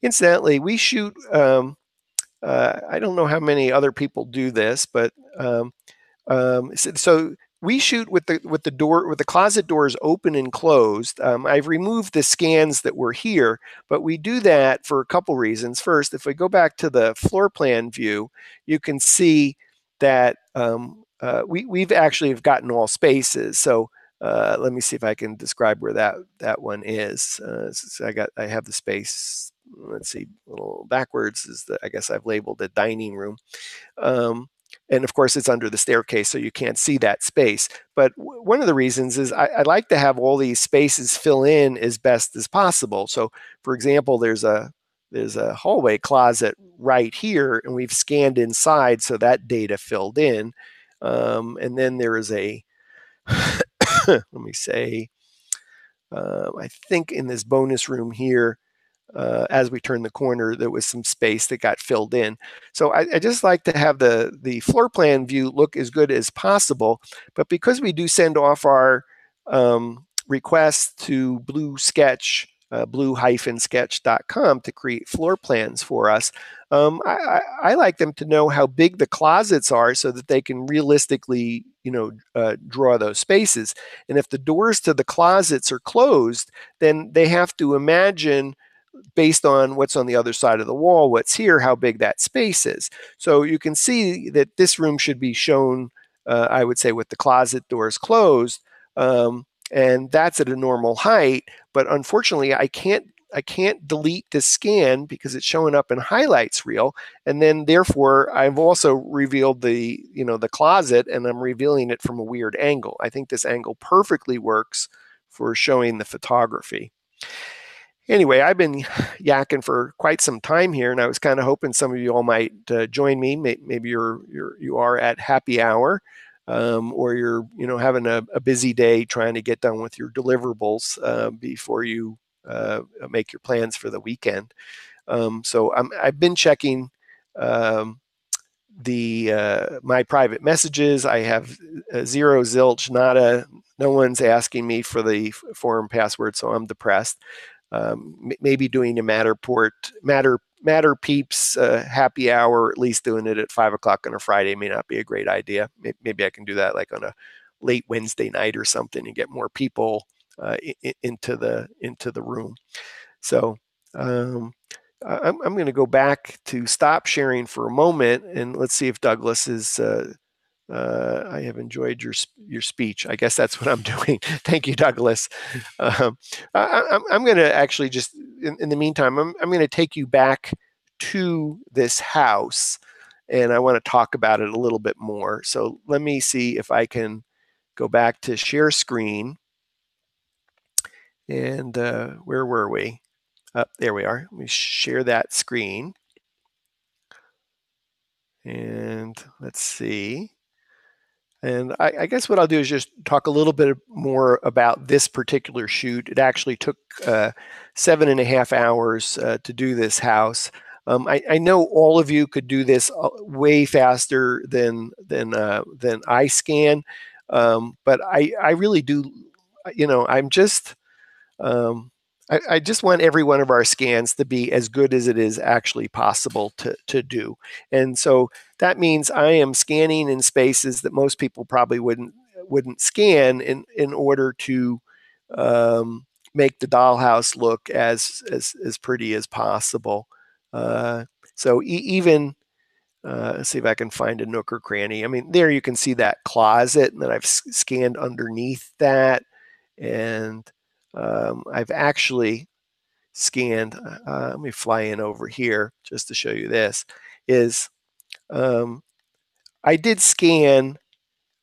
Incidentally, we shoot, I don't know how many other people do this, but so we shoot with the closet doors open and closed. I've removed the scans that were here, but we do that for a couple reasons. First, if we go back to the floor plan view, you can see that we've actually have gotten all spaces. So let me see if I can describe where that one is. So I have the space. Let's see, a little backwards is I guess I've labeled it dining room. And of course, it's under the staircase, so you can't see that space. But one of the reasons is I like to have all these spaces fill in as best as possible. So, for example, there's a hallway closet right here, and we've scanned inside, so that data filled in. And then there is a, let me say, I think in this bonus room here, as we turn the corner, there was some space that got filled in. So I just like to have the floor plan view look as good as possible. But because we do send off our requests to Blue Sketch, blue-sketch.com to create floor plans for us, I like them to know how big the closets are so that they can realistically, draw those spaces. And if the doors to the closets are closed, then they have to imagine, based on what's on the other side of the wall, what's here, how big that space is. So you can see that this room should be shown, I would say, with the closet doors closed, and that's at a normal height. But unfortunately, I can't delete the scan because it's showing up in highlights reel, and then therefore I've also revealed the closet, and I'm revealing it from a weird angle. I think this angle perfectly works for showing the photography. Anyway, I've been yakking for quite some time here, and I was kind of hoping some of you all might join me. Maybe you are at happy hour, or you're having a busy day trying to get done with your deliverables before you make your plans for the weekend. So I've been checking my private messages. I have zero, zilch, nada. No one's asking me for the forum password, so I'm depressed. Maybe doing a MatterPeeps happy hour, at least doing it at 5 o'clock on a Friday, may not be a great idea. Maybe I can do that like on a late Wednesday night or something and get more people into the room. So I'm going to go back to stop sharing for a moment, and let's see if Douglas is. I have enjoyed your speech. I guess that's what I'm doing. Thank you, Douglas. I'm going to actually just, in the meantime, I'm going to take you back to this house, and I want to talk about it a little bit more. So let me see if I can go back to share screen. And where were we? There we are. Let me share that screen. And let's see. And I guess what I'll do is just talk a little bit more about this particular shoot. It actually took 7.5 hours to do this house. I know all of you could do this way faster than I scan, but I really do. I'm just I just want every one of our scans to be as good as it is actually possible to do. And so that means I am scanning in spaces that most people probably wouldn't scan in order to make the dollhouse look as pretty as possible. So even let's see if I can find a nook or cranny. I mean, there you can see that closet, and then I've scanned underneath that, and I've actually scanned, let me fly in over here just to show you this, is I did scan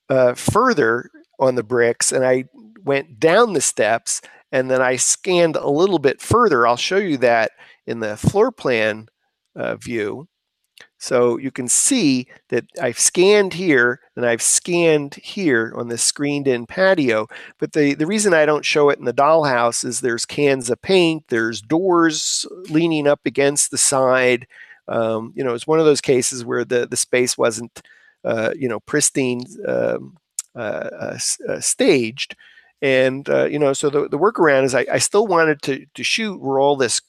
further on the bricks, and I went down the steps, and then I scanned a little bit further. I'll show you that in the floor plan view. So you can see that I've scanned here and I've scanned here on this screened in patio. But the reason I don't show it in the dollhouse is there's cans of paint, there's doors leaning up against the side. It's one of those cases where the space wasn't, pristine staged. And, so the workaround is I still wanted to shoot where all this,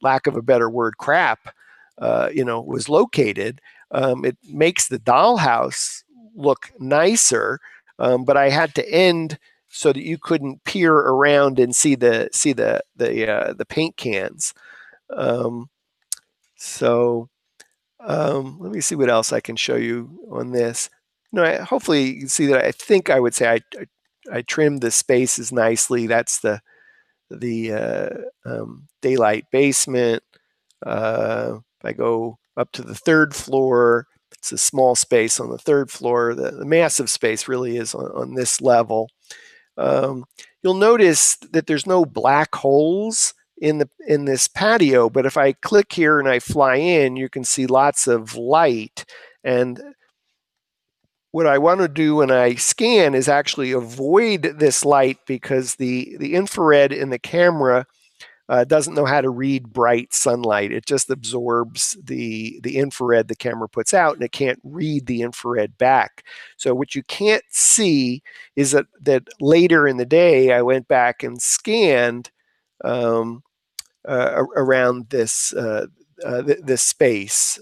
lack of a better word, crap was located. It makes the dollhouse look nicer, but I had to end so that you couldn't peer around and see the paint cans. Let me see what else I can show you on this. Hopefully you can see that. I think I would say I trimmed the spaces nicely. That's the daylight basement. If I go up to the third floor, it's a small space on the third floor. The massive space really is on this level. You'll notice that there's no black holes in this patio, but if I click here and I fly in, you can see lots of light. And what I want to do when I scan is actually avoid this light, because the infrared in the camera doesn't know how to read bright sunlight. It just absorbs the infrared the camera puts out, and it can't read the infrared back. So what you can't see is that later in the day, I went back and scanned around this this space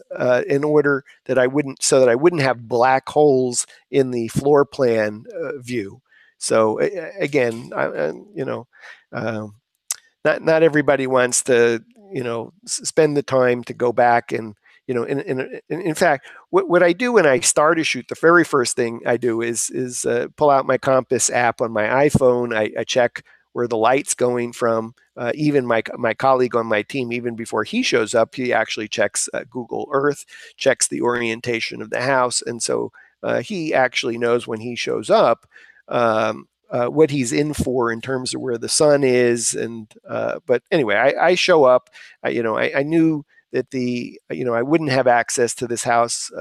in order that I wouldn't have black holes in the floor plan view. So again, not everybody wants to spend the time to go back and in fact, what I do when I start a shoot, the very first thing I do is pull out my Compass app on my iPhone. I check where the light's going from. Even my colleague on my team, even before he shows up, he actually checks Google Earth, checks the orientation of the house, and so he actually knows when he shows up what he's in for in terms of where the sun is. And but anyway, I show up. I knew that I wouldn't have access to this house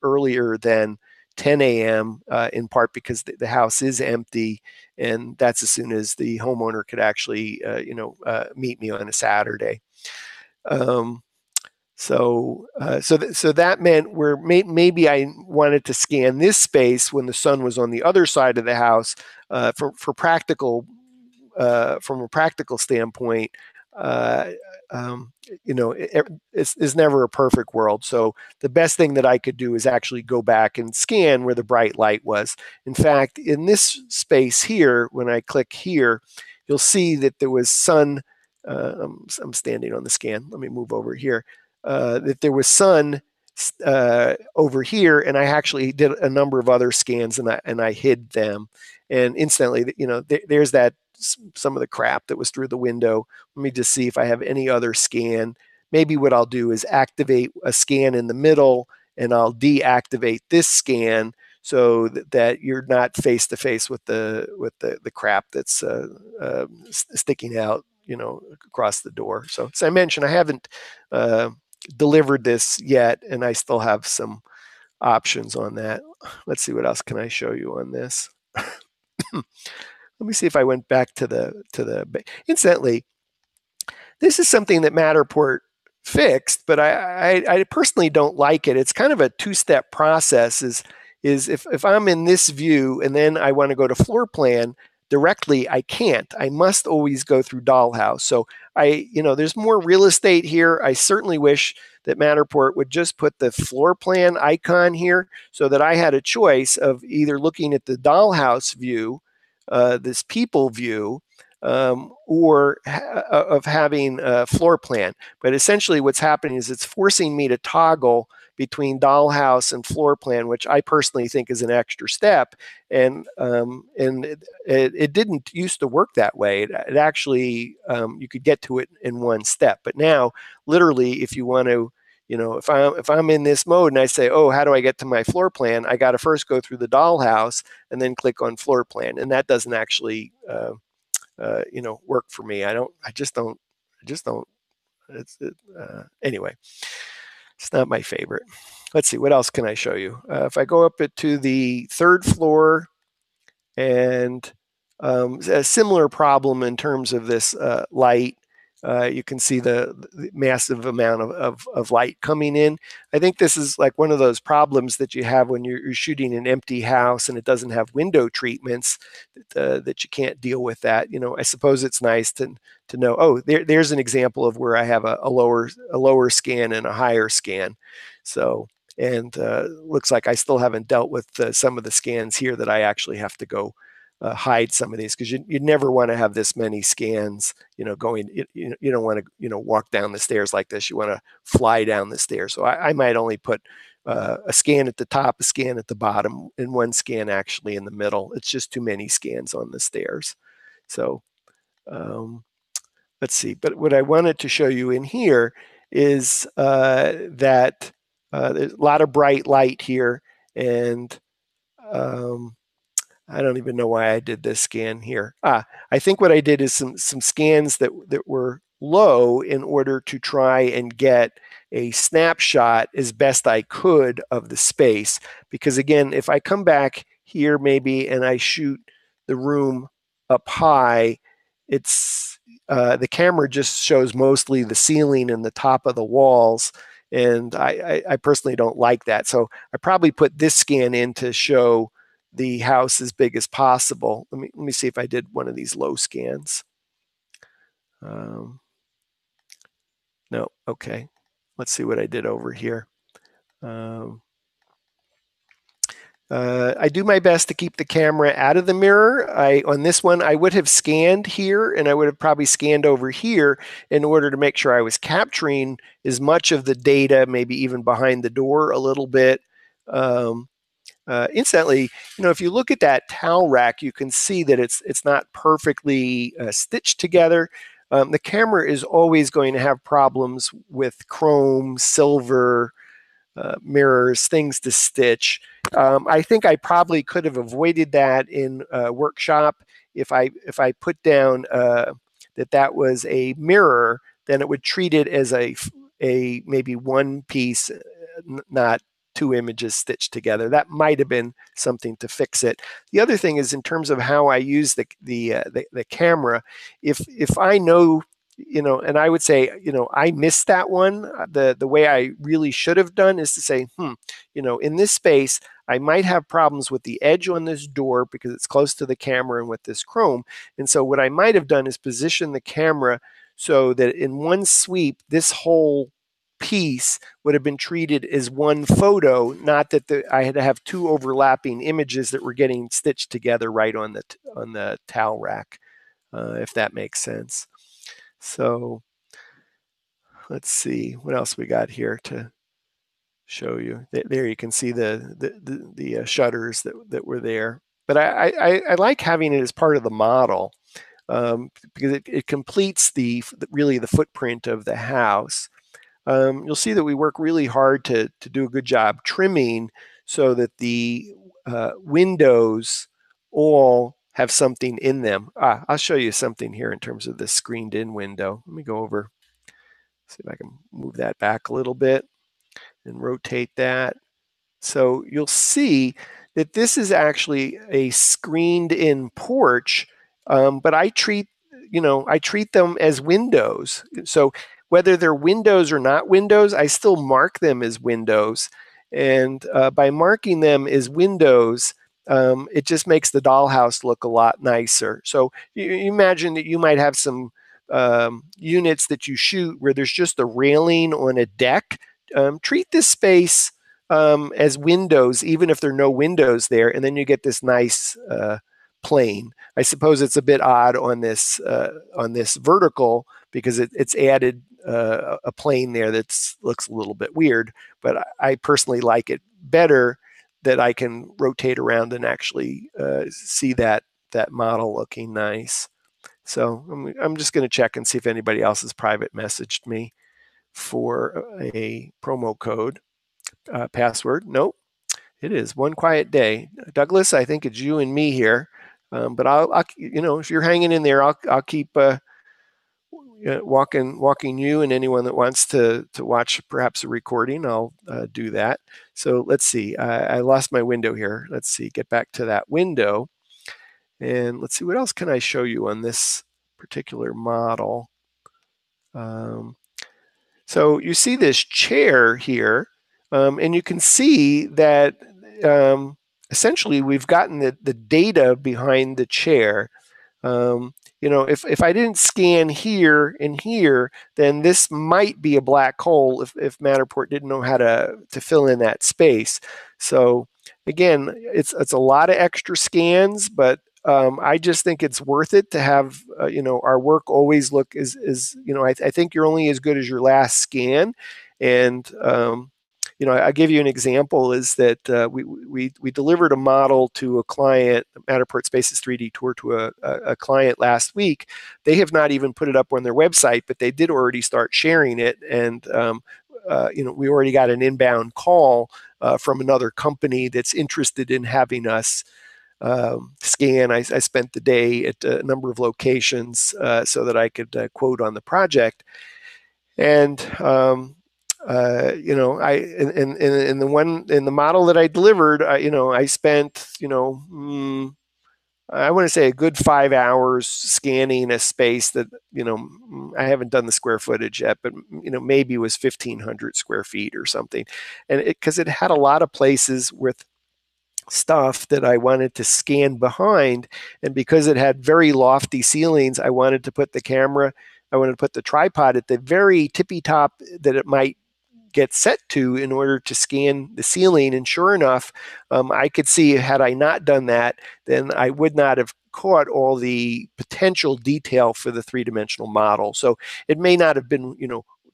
earlier than 10 a.m. In part because the house is empty, and that's as soon as the homeowner could actually meet me on a Saturday. So that meant where maybe I wanted to scan this space when the sun was on the other side of the house for practical from a practical standpoint. uh, um, it's never a perfect world. So the best thing that I could do is actually go back and scan where the bright light was. In fact, in this space here, when I click here, you'll see that there was sun. I'm standing on the scan. Let me move over here. That there was sun over here, and I actually did a number of other scans, and I hid them. And instantly, there's that some of the crap that was through the window. Let me just see if I have any other scan. Maybe what I'll do is activate a scan in the middle, and I'll deactivate this scan so that you're not face to face with the crap that's sticking out, across the door. So as I mentioned, I haven't delivered this yet, and I still have some options on that. Let's see, what else can I show you on this? Let me see if I went back to the incidentally, this is something that Matterport fixed, but I personally don't like it. It's kind of a two-step process. Is if I'm in this view and then I want to go to floor plan directly, I can't. I must always go through Dollhouse. So there's more real estate here. I certainly wish that Matterport would just put the floor plan icon here so that I had a choice of either looking at the Dollhouse view, this people view, or of having a floor plan. But essentially what's happening is it's forcing me to toggle between Dollhouse and floor plan, which I personally think is an extra step. And it didn't used to work that way. It actually, you could get to it in one step. But now, literally, if you want to, if I'm in this mode and I say, oh, how do I get to my floor plan? I got to first go through the Dollhouse and then click on floor plan. And that doesn't actually, work for me. I just don't. Anyway, it's not my favorite. Let's see, what else can I show you? If I go up to the third floor, and a similar problem in terms of this light. You can see the massive amount of light coming in. I think this is like one of those problems that you have when you're shooting an empty house and it doesn't have window treatments, that you can't deal with that. I suppose it's nice to know, oh, there's an example of where I have a lower scan and a higher scan. So, and looks like I still haven't dealt with some of the scans here that I actually have to go hide some of these, because you never want to have this many scans, going, you don't want to, walk down the stairs like this. You want to fly down the stairs. So I might only put a scan at the top, a scan at the bottom, and one scan actually in the middle. It's just too many scans on the stairs. So let's see. But what I wanted to show you in here is that there's a lot of bright light here, and I don't even know why I did this scan here. I think what I did is some scans that were low in order to try and get a snapshot as best I could of the space. Because again, if I come back here maybe and I shoot the room up high, it's the camera just shows mostly the ceiling and the top of the walls. And I personally don't like that. So I probably put this scan in to show the house as big as possible. Let me see if I did one of these low scans. No, okay. Let's see what I did over here. I do my best to keep the camera out of the mirror. On this one, I would have scanned here, and I would have probably scanned over here in order to make sure I was capturing as much of the data, maybe even behind the door a little bit. Incidentally, if you look at that towel rack, you can see that it's not perfectly stitched together. The camera is always going to have problems with chrome, silver, mirrors, things to stitch. I think I probably could have avoided that in workshop if I put down that was a mirror. Then it would treat it as a maybe one piece, not two images stitched together. That might have been something to fix it. The other thing is in terms of how I use the camera. If I know, and I would say, I missed that one. The way I really should have done is to say, in this space, I might have problems with the edge on this door because it's close to the camera and with this chrome. And so what I might have done is position the camera so that in one sweep, this whole piece would have been treated as one photo, not that I had to have two overlapping images that were getting stitched together right on the towel rack, if that makes sense. So let's see what else we got here to show you. There you can see the shutters that were there. But I like having it as part of the model, because it completes really the footprint of the house. You'll see that we work really hard to do a good job trimming so that the windows all have something in them. I'll show you something here in terms of the screened in window. Let me go over, see if I can move that back a little bit and rotate that. So you'll see that this is actually a screened in porch, but I treat them as windows. So whether they're windows or not windows, I still mark them as windows. And by marking them as windows, it just makes the dollhouse look a lot nicer. So you imagine that you might have some units that you shoot where there's just a railing on a deck. Treat this space as windows, even if there are no windows there, and then you get this nice plane. I suppose it's a bit odd on this vertical because it's added a plane there that looks a little bit weird, but I personally like it better that I can rotate around and actually see that model looking nice. So I'm just going to check and see if anybody else has private messaged me for a promo code. Password. Nope. It is One Quiet Day. Douglas, I think it's you and me here. But I'll if you're hanging in there, I'll keep walking you and anyone that wants to watch perhaps a recording. I'll do that. So let's see. I lost my window here. Let's see. Get back to that window, and let's see what else can I show you on this particular model. So you see this chair here. And you can see that essentially we've gotten the data behind the chair. If I didn't scan here and here, then this might be a black hole if Matterport didn't know how to fill in that space. So again, it's a lot of extra scans, but I just think it's worth it to have our work always look as I think you're only as good as your last scan. And I'll give you an example is that we delivered a model to a client, Matterport Spaces 3D tour to a client last week. They have not even put it up on their website, but they did already start sharing it. And, we already got an inbound call from another company that's interested in having us scan. I spent the day at a number of locations so that I could quote on the project. And in the model that I delivered, I spent I want to say a good 5 hours scanning a space that I haven't done the square footage yet, but maybe it was 1,500 square feet or something, and because it had a lot of places with stuff that I wanted to scan behind, and because it had very lofty ceilings, I wanted to put the tripod at the very tippy top that it might get set to in order to scan the ceiling. And sure enough, I could see had I not done that, then I would not have caught all the potential detail for the three-dimensional model. So it may not have been,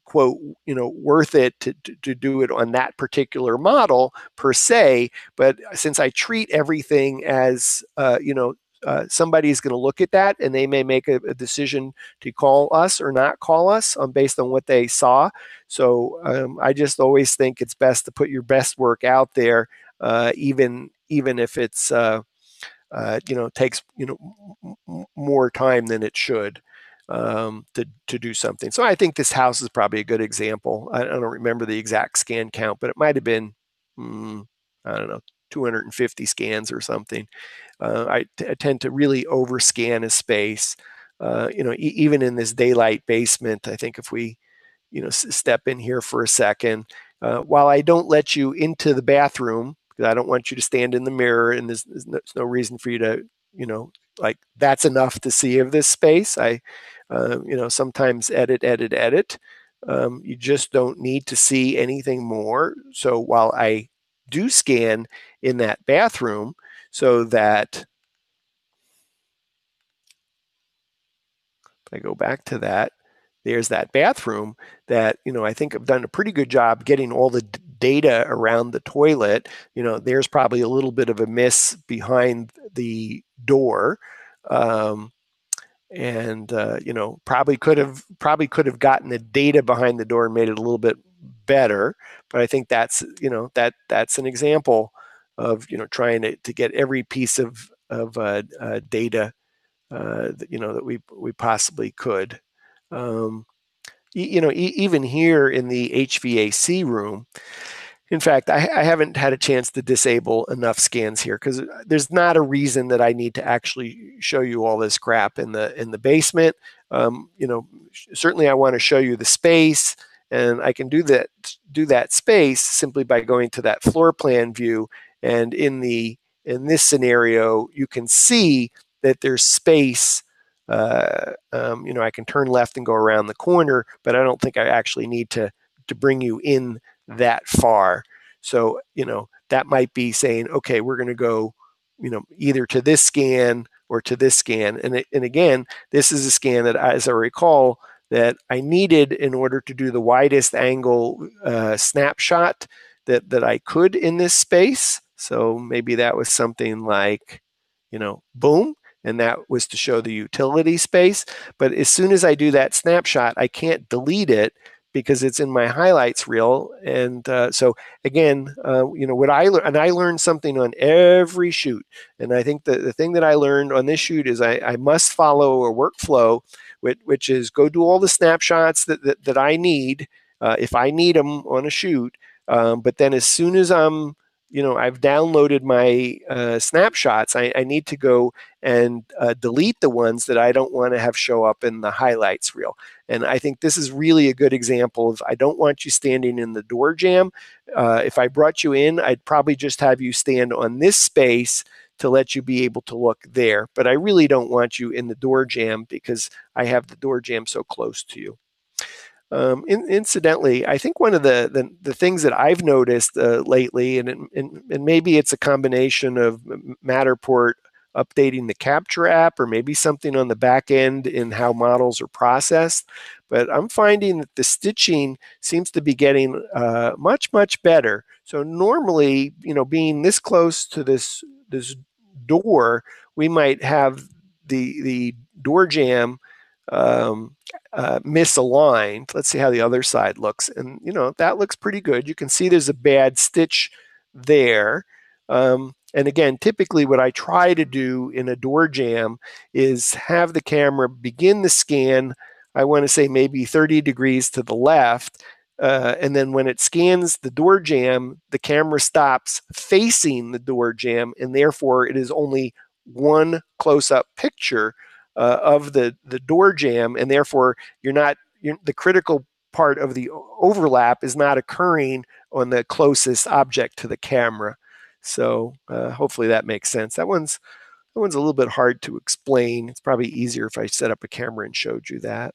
quote, worth it to do it on that particular model per se. But since I treat everything as, somebody's going to look at that and they may make a decision to call us or not call us based on what they saw. So I just always think it's best to put your best work out there, even if it's takes more time than it should to do something. So I think this house is probably a good example. I don't remember the exact scan count, but it might have been I don't know, 250 scans or something. I tend to really overscan a space. Even in this daylight basement, I think if we, step in here for a second, while I don't let you into the bathroom, because I don't want you to stand in the mirror, and there's no reason for you to, like that's enough to see of this space. I sometimes edit, edit, edit. You just don't need to see anything more. So while I do scan in that bathroom, so that if I go back to that, there's that bathroom that, I think I've done a pretty good job getting all the data around the toilet. There's probably a little bit of a miss behind the door. And probably could have gotten the data behind the door and made it a little bit better. But I think that's that's an example of trying to get every piece of data that we possibly could. Even here in the HVAC room, in fact, I haven't had a chance to disable enough scans here because there's not a reason that I need to actually show you all this crap in the basement. Certainly I want to show you the space, and I can do that space simply by going to that floor plan view. And in this scenario, you can see that there's space. I can turn left and go around the corner, but I don't think I actually need to bring you in that far. So, that might be saying, okay, we're going to go, either to this scan or to this scan. And again, this is a scan that, as I recall, that I needed in order to do the widest angle snapshot that I could in this space. So maybe that was something like, boom, and that was to show the utility space. But as soon as I do that snapshot, I can't delete it because it's in my highlights reel. And so again, what I learned something on every shoot. And I think the thing that I learned on this shoot is I must follow a workflow, which is go do all the snapshots that I need if I need them on a shoot. But then as soon as I've downloaded my snapshots, I need to go and delete the ones that I don't want to have show up in the highlights reel. And I think this is really a good example of I don't want you standing in the door jamb. If I brought you in, I'd probably just have you stand on this space to let you be able to look there. But I really don't want you in the door jamb because I have the door jamb so close to you. Incidentally, I think one of the things that I've noticed lately, and maybe it's a combination of Matterport updating the capture app, or maybe something on the back end in how models are processed, but I'm finding that the stitching seems to be getting much better. So normally, being this close to this door, we might have the door jamb misaligned. Let's see how the other side looks. And, that looks pretty good. You can see there's a bad stitch there. And again, typically what I try to do in a door jamb is have the camera begin the scan, I want to say maybe 30 degrees to the left. And then when it scans the door jamb, the camera stops facing the door jamb, and therefore it is only one close-up picture of the door jamb, and therefore the critical part of the overlap is not occurring on the closest object to the camera. So hopefully that makes sense. That one's a little bit hard to explain. It's probably easier if I set up a camera and showed you that.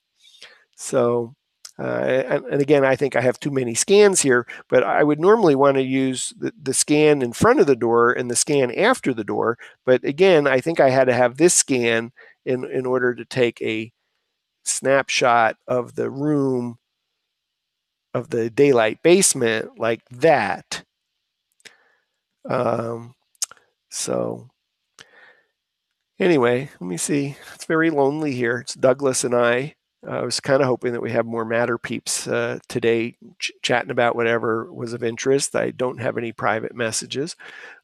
So and again, I think I have too many scans here, but I would normally want to use the scan in front of the door and the scan after the door. But again, I think I had to have this scan in order to take a snapshot of the room of the daylight basement like that. So anyway, let me see. It's very lonely here. It's Douglas and I. I was kind of hoping that we have more Matterpeeps today, chatting about whatever was of interest. I don't have any private messages,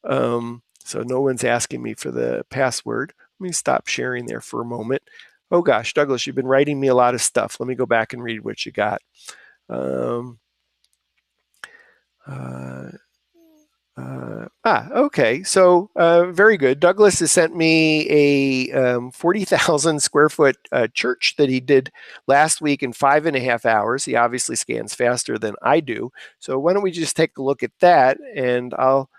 so no one's asking me for the password. Let me stop sharing there for a moment. Oh gosh, Douglas, you've been writing me a lot of stuff. Let me go back and read what you got. Okay. So very good. Douglas has sent me a 40,000 square foot church that he did last week in 5.5 hours. He obviously scans faster than I do. So why don't we just take a look at that, and I'll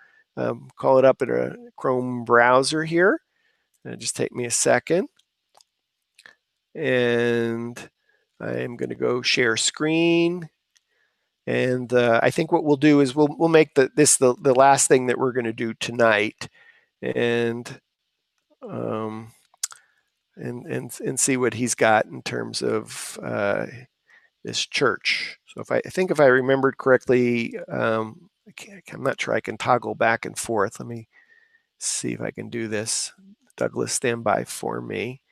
call it up in a Chrome browser here. It'll just take me a second. and I'm going to go share screen. And I think what we'll do is we'll make this the last thing that we're going to do tonight, and and see what he's got in terms of this church. So I think if I remembered correctly, I'm not sure I can toggle back and forth. Let me see if I can do this. Douglas, stand by for me.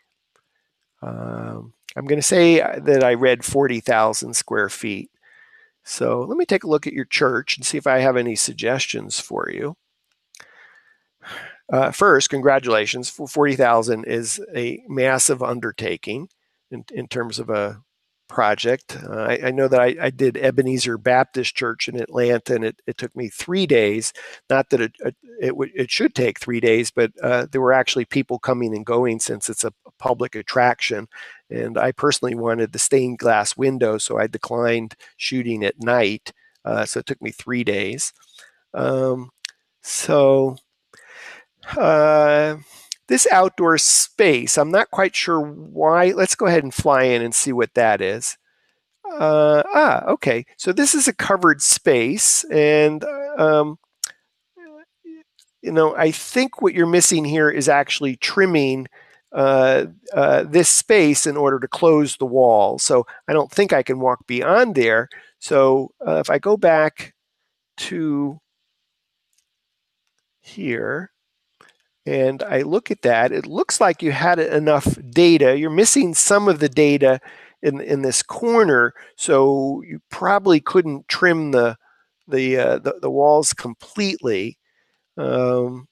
I'm going to say that I read 40,000 square feet. So let me take a look at your church and see if I have any suggestions for you. First, congratulations. 40,000 is a massive undertaking in terms of a project. I know that I did Ebenezer Baptist Church in Atlanta, and it took me 3 days. Not that it should take 3 days, but there were actually people coming and going since it's a public attraction. And I personally wanted the stained glass window, so I declined shooting at night. So it took me 3 days. This outdoor space, I'm not quite sure why. Let's go ahead and fly in and see what that is. Okay. So this is a covered space, and I think what you're missing here is actually trimming this space in order to close the wall. So I don't think I can walk beyond there. So if I go back to here, and I look at that, it looks like you had enough data. You're missing some of the data in this corner, so you probably couldn't trim the walls completely. I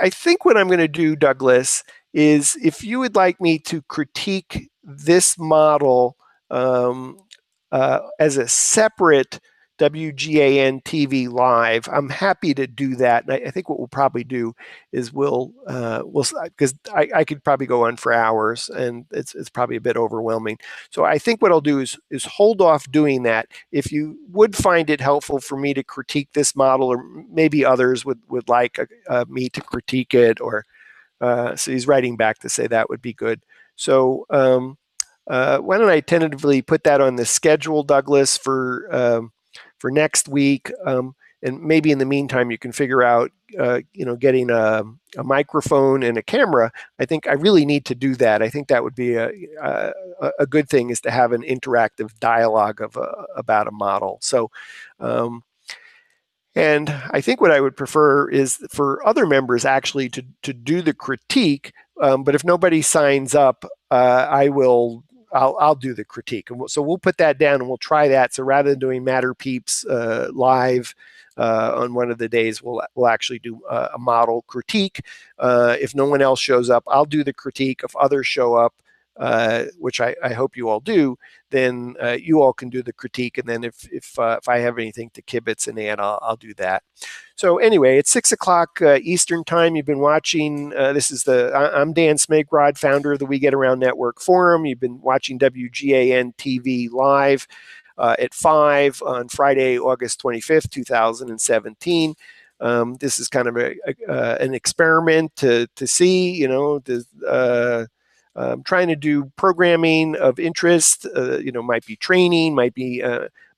think what I'm going to do, Douglas, is if you would like me to critique this model as a separate WGAN-TV live, I'm happy to do that. And I think what we'll probably do is we'll because I could probably go on for hours, and it's probably a bit overwhelming. So I think what I'll do is hold off doing that. If you would find it helpful for me to critique this model, or maybe others would like me to critique it, or so he's writing back to say that would be good. So why don't I tentatively put that on the schedule, Douglas, for next week, and maybe in the meantime you can figure out, getting a microphone and a camera. I think I really need to do that. I think that would be a good thing, is to have an interactive dialogue about a model. So. And I think what I would prefer is for other members actually to do the critique. But if nobody signs up, I'll do the critique. And so we'll put that down and we'll try that. So rather than doing MatterPeeps live on one of the days, we'll actually do a model critique. If no one else shows up, I'll do the critique. If others show up, which I hope you all do, then you all can do the critique. And then if I have anything to kibitz and add, I'll do that. So anyway, it's 6 o'clock Eastern time. You've been watching, I'm Dan Smigrod, founder of the We Get Around Network Forum. You've been watching WGAN TV live at 5 on Friday, August 25th, 2017. This is kind of an experiment to see, trying to do programming of interest, might be training, might be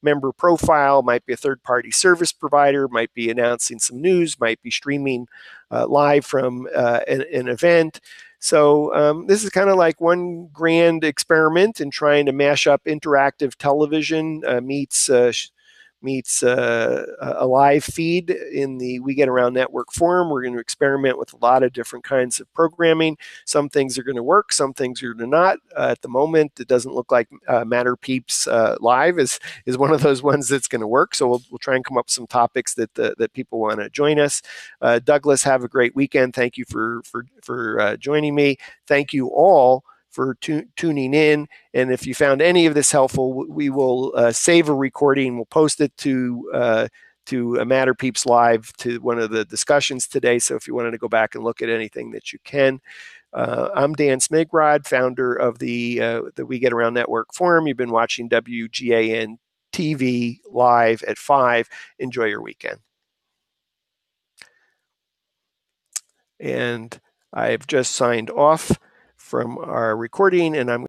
member profile, might be a third-party service provider, might be announcing some news, might be streaming live from an event. So this is kind of like one grand experiment in trying to mash up interactive television meets a live feed in the We Get Around Network Forum. We're going to experiment with a lot of different kinds of programming. Some things are going to work, some things are not. At the moment, it doesn't look like MatterPeeps Live is one of those ones that's going to work. So we'll try and come up with some topics that people want to join us. Douglas, have a great weekend. Thank you for joining me. Thank you all for tuning in. And if you found any of this helpful, we will save a recording. We'll post it to a MatterPeeps Live, to one of the discussions today. So if you wanted to go back and look at anything, that you can. I'm Dan Smigrod, founder of the We Get Around Network Forum. You've been watching WGAN TV live at 5. Enjoy your weekend. And I've just signed off from our recording, and I'm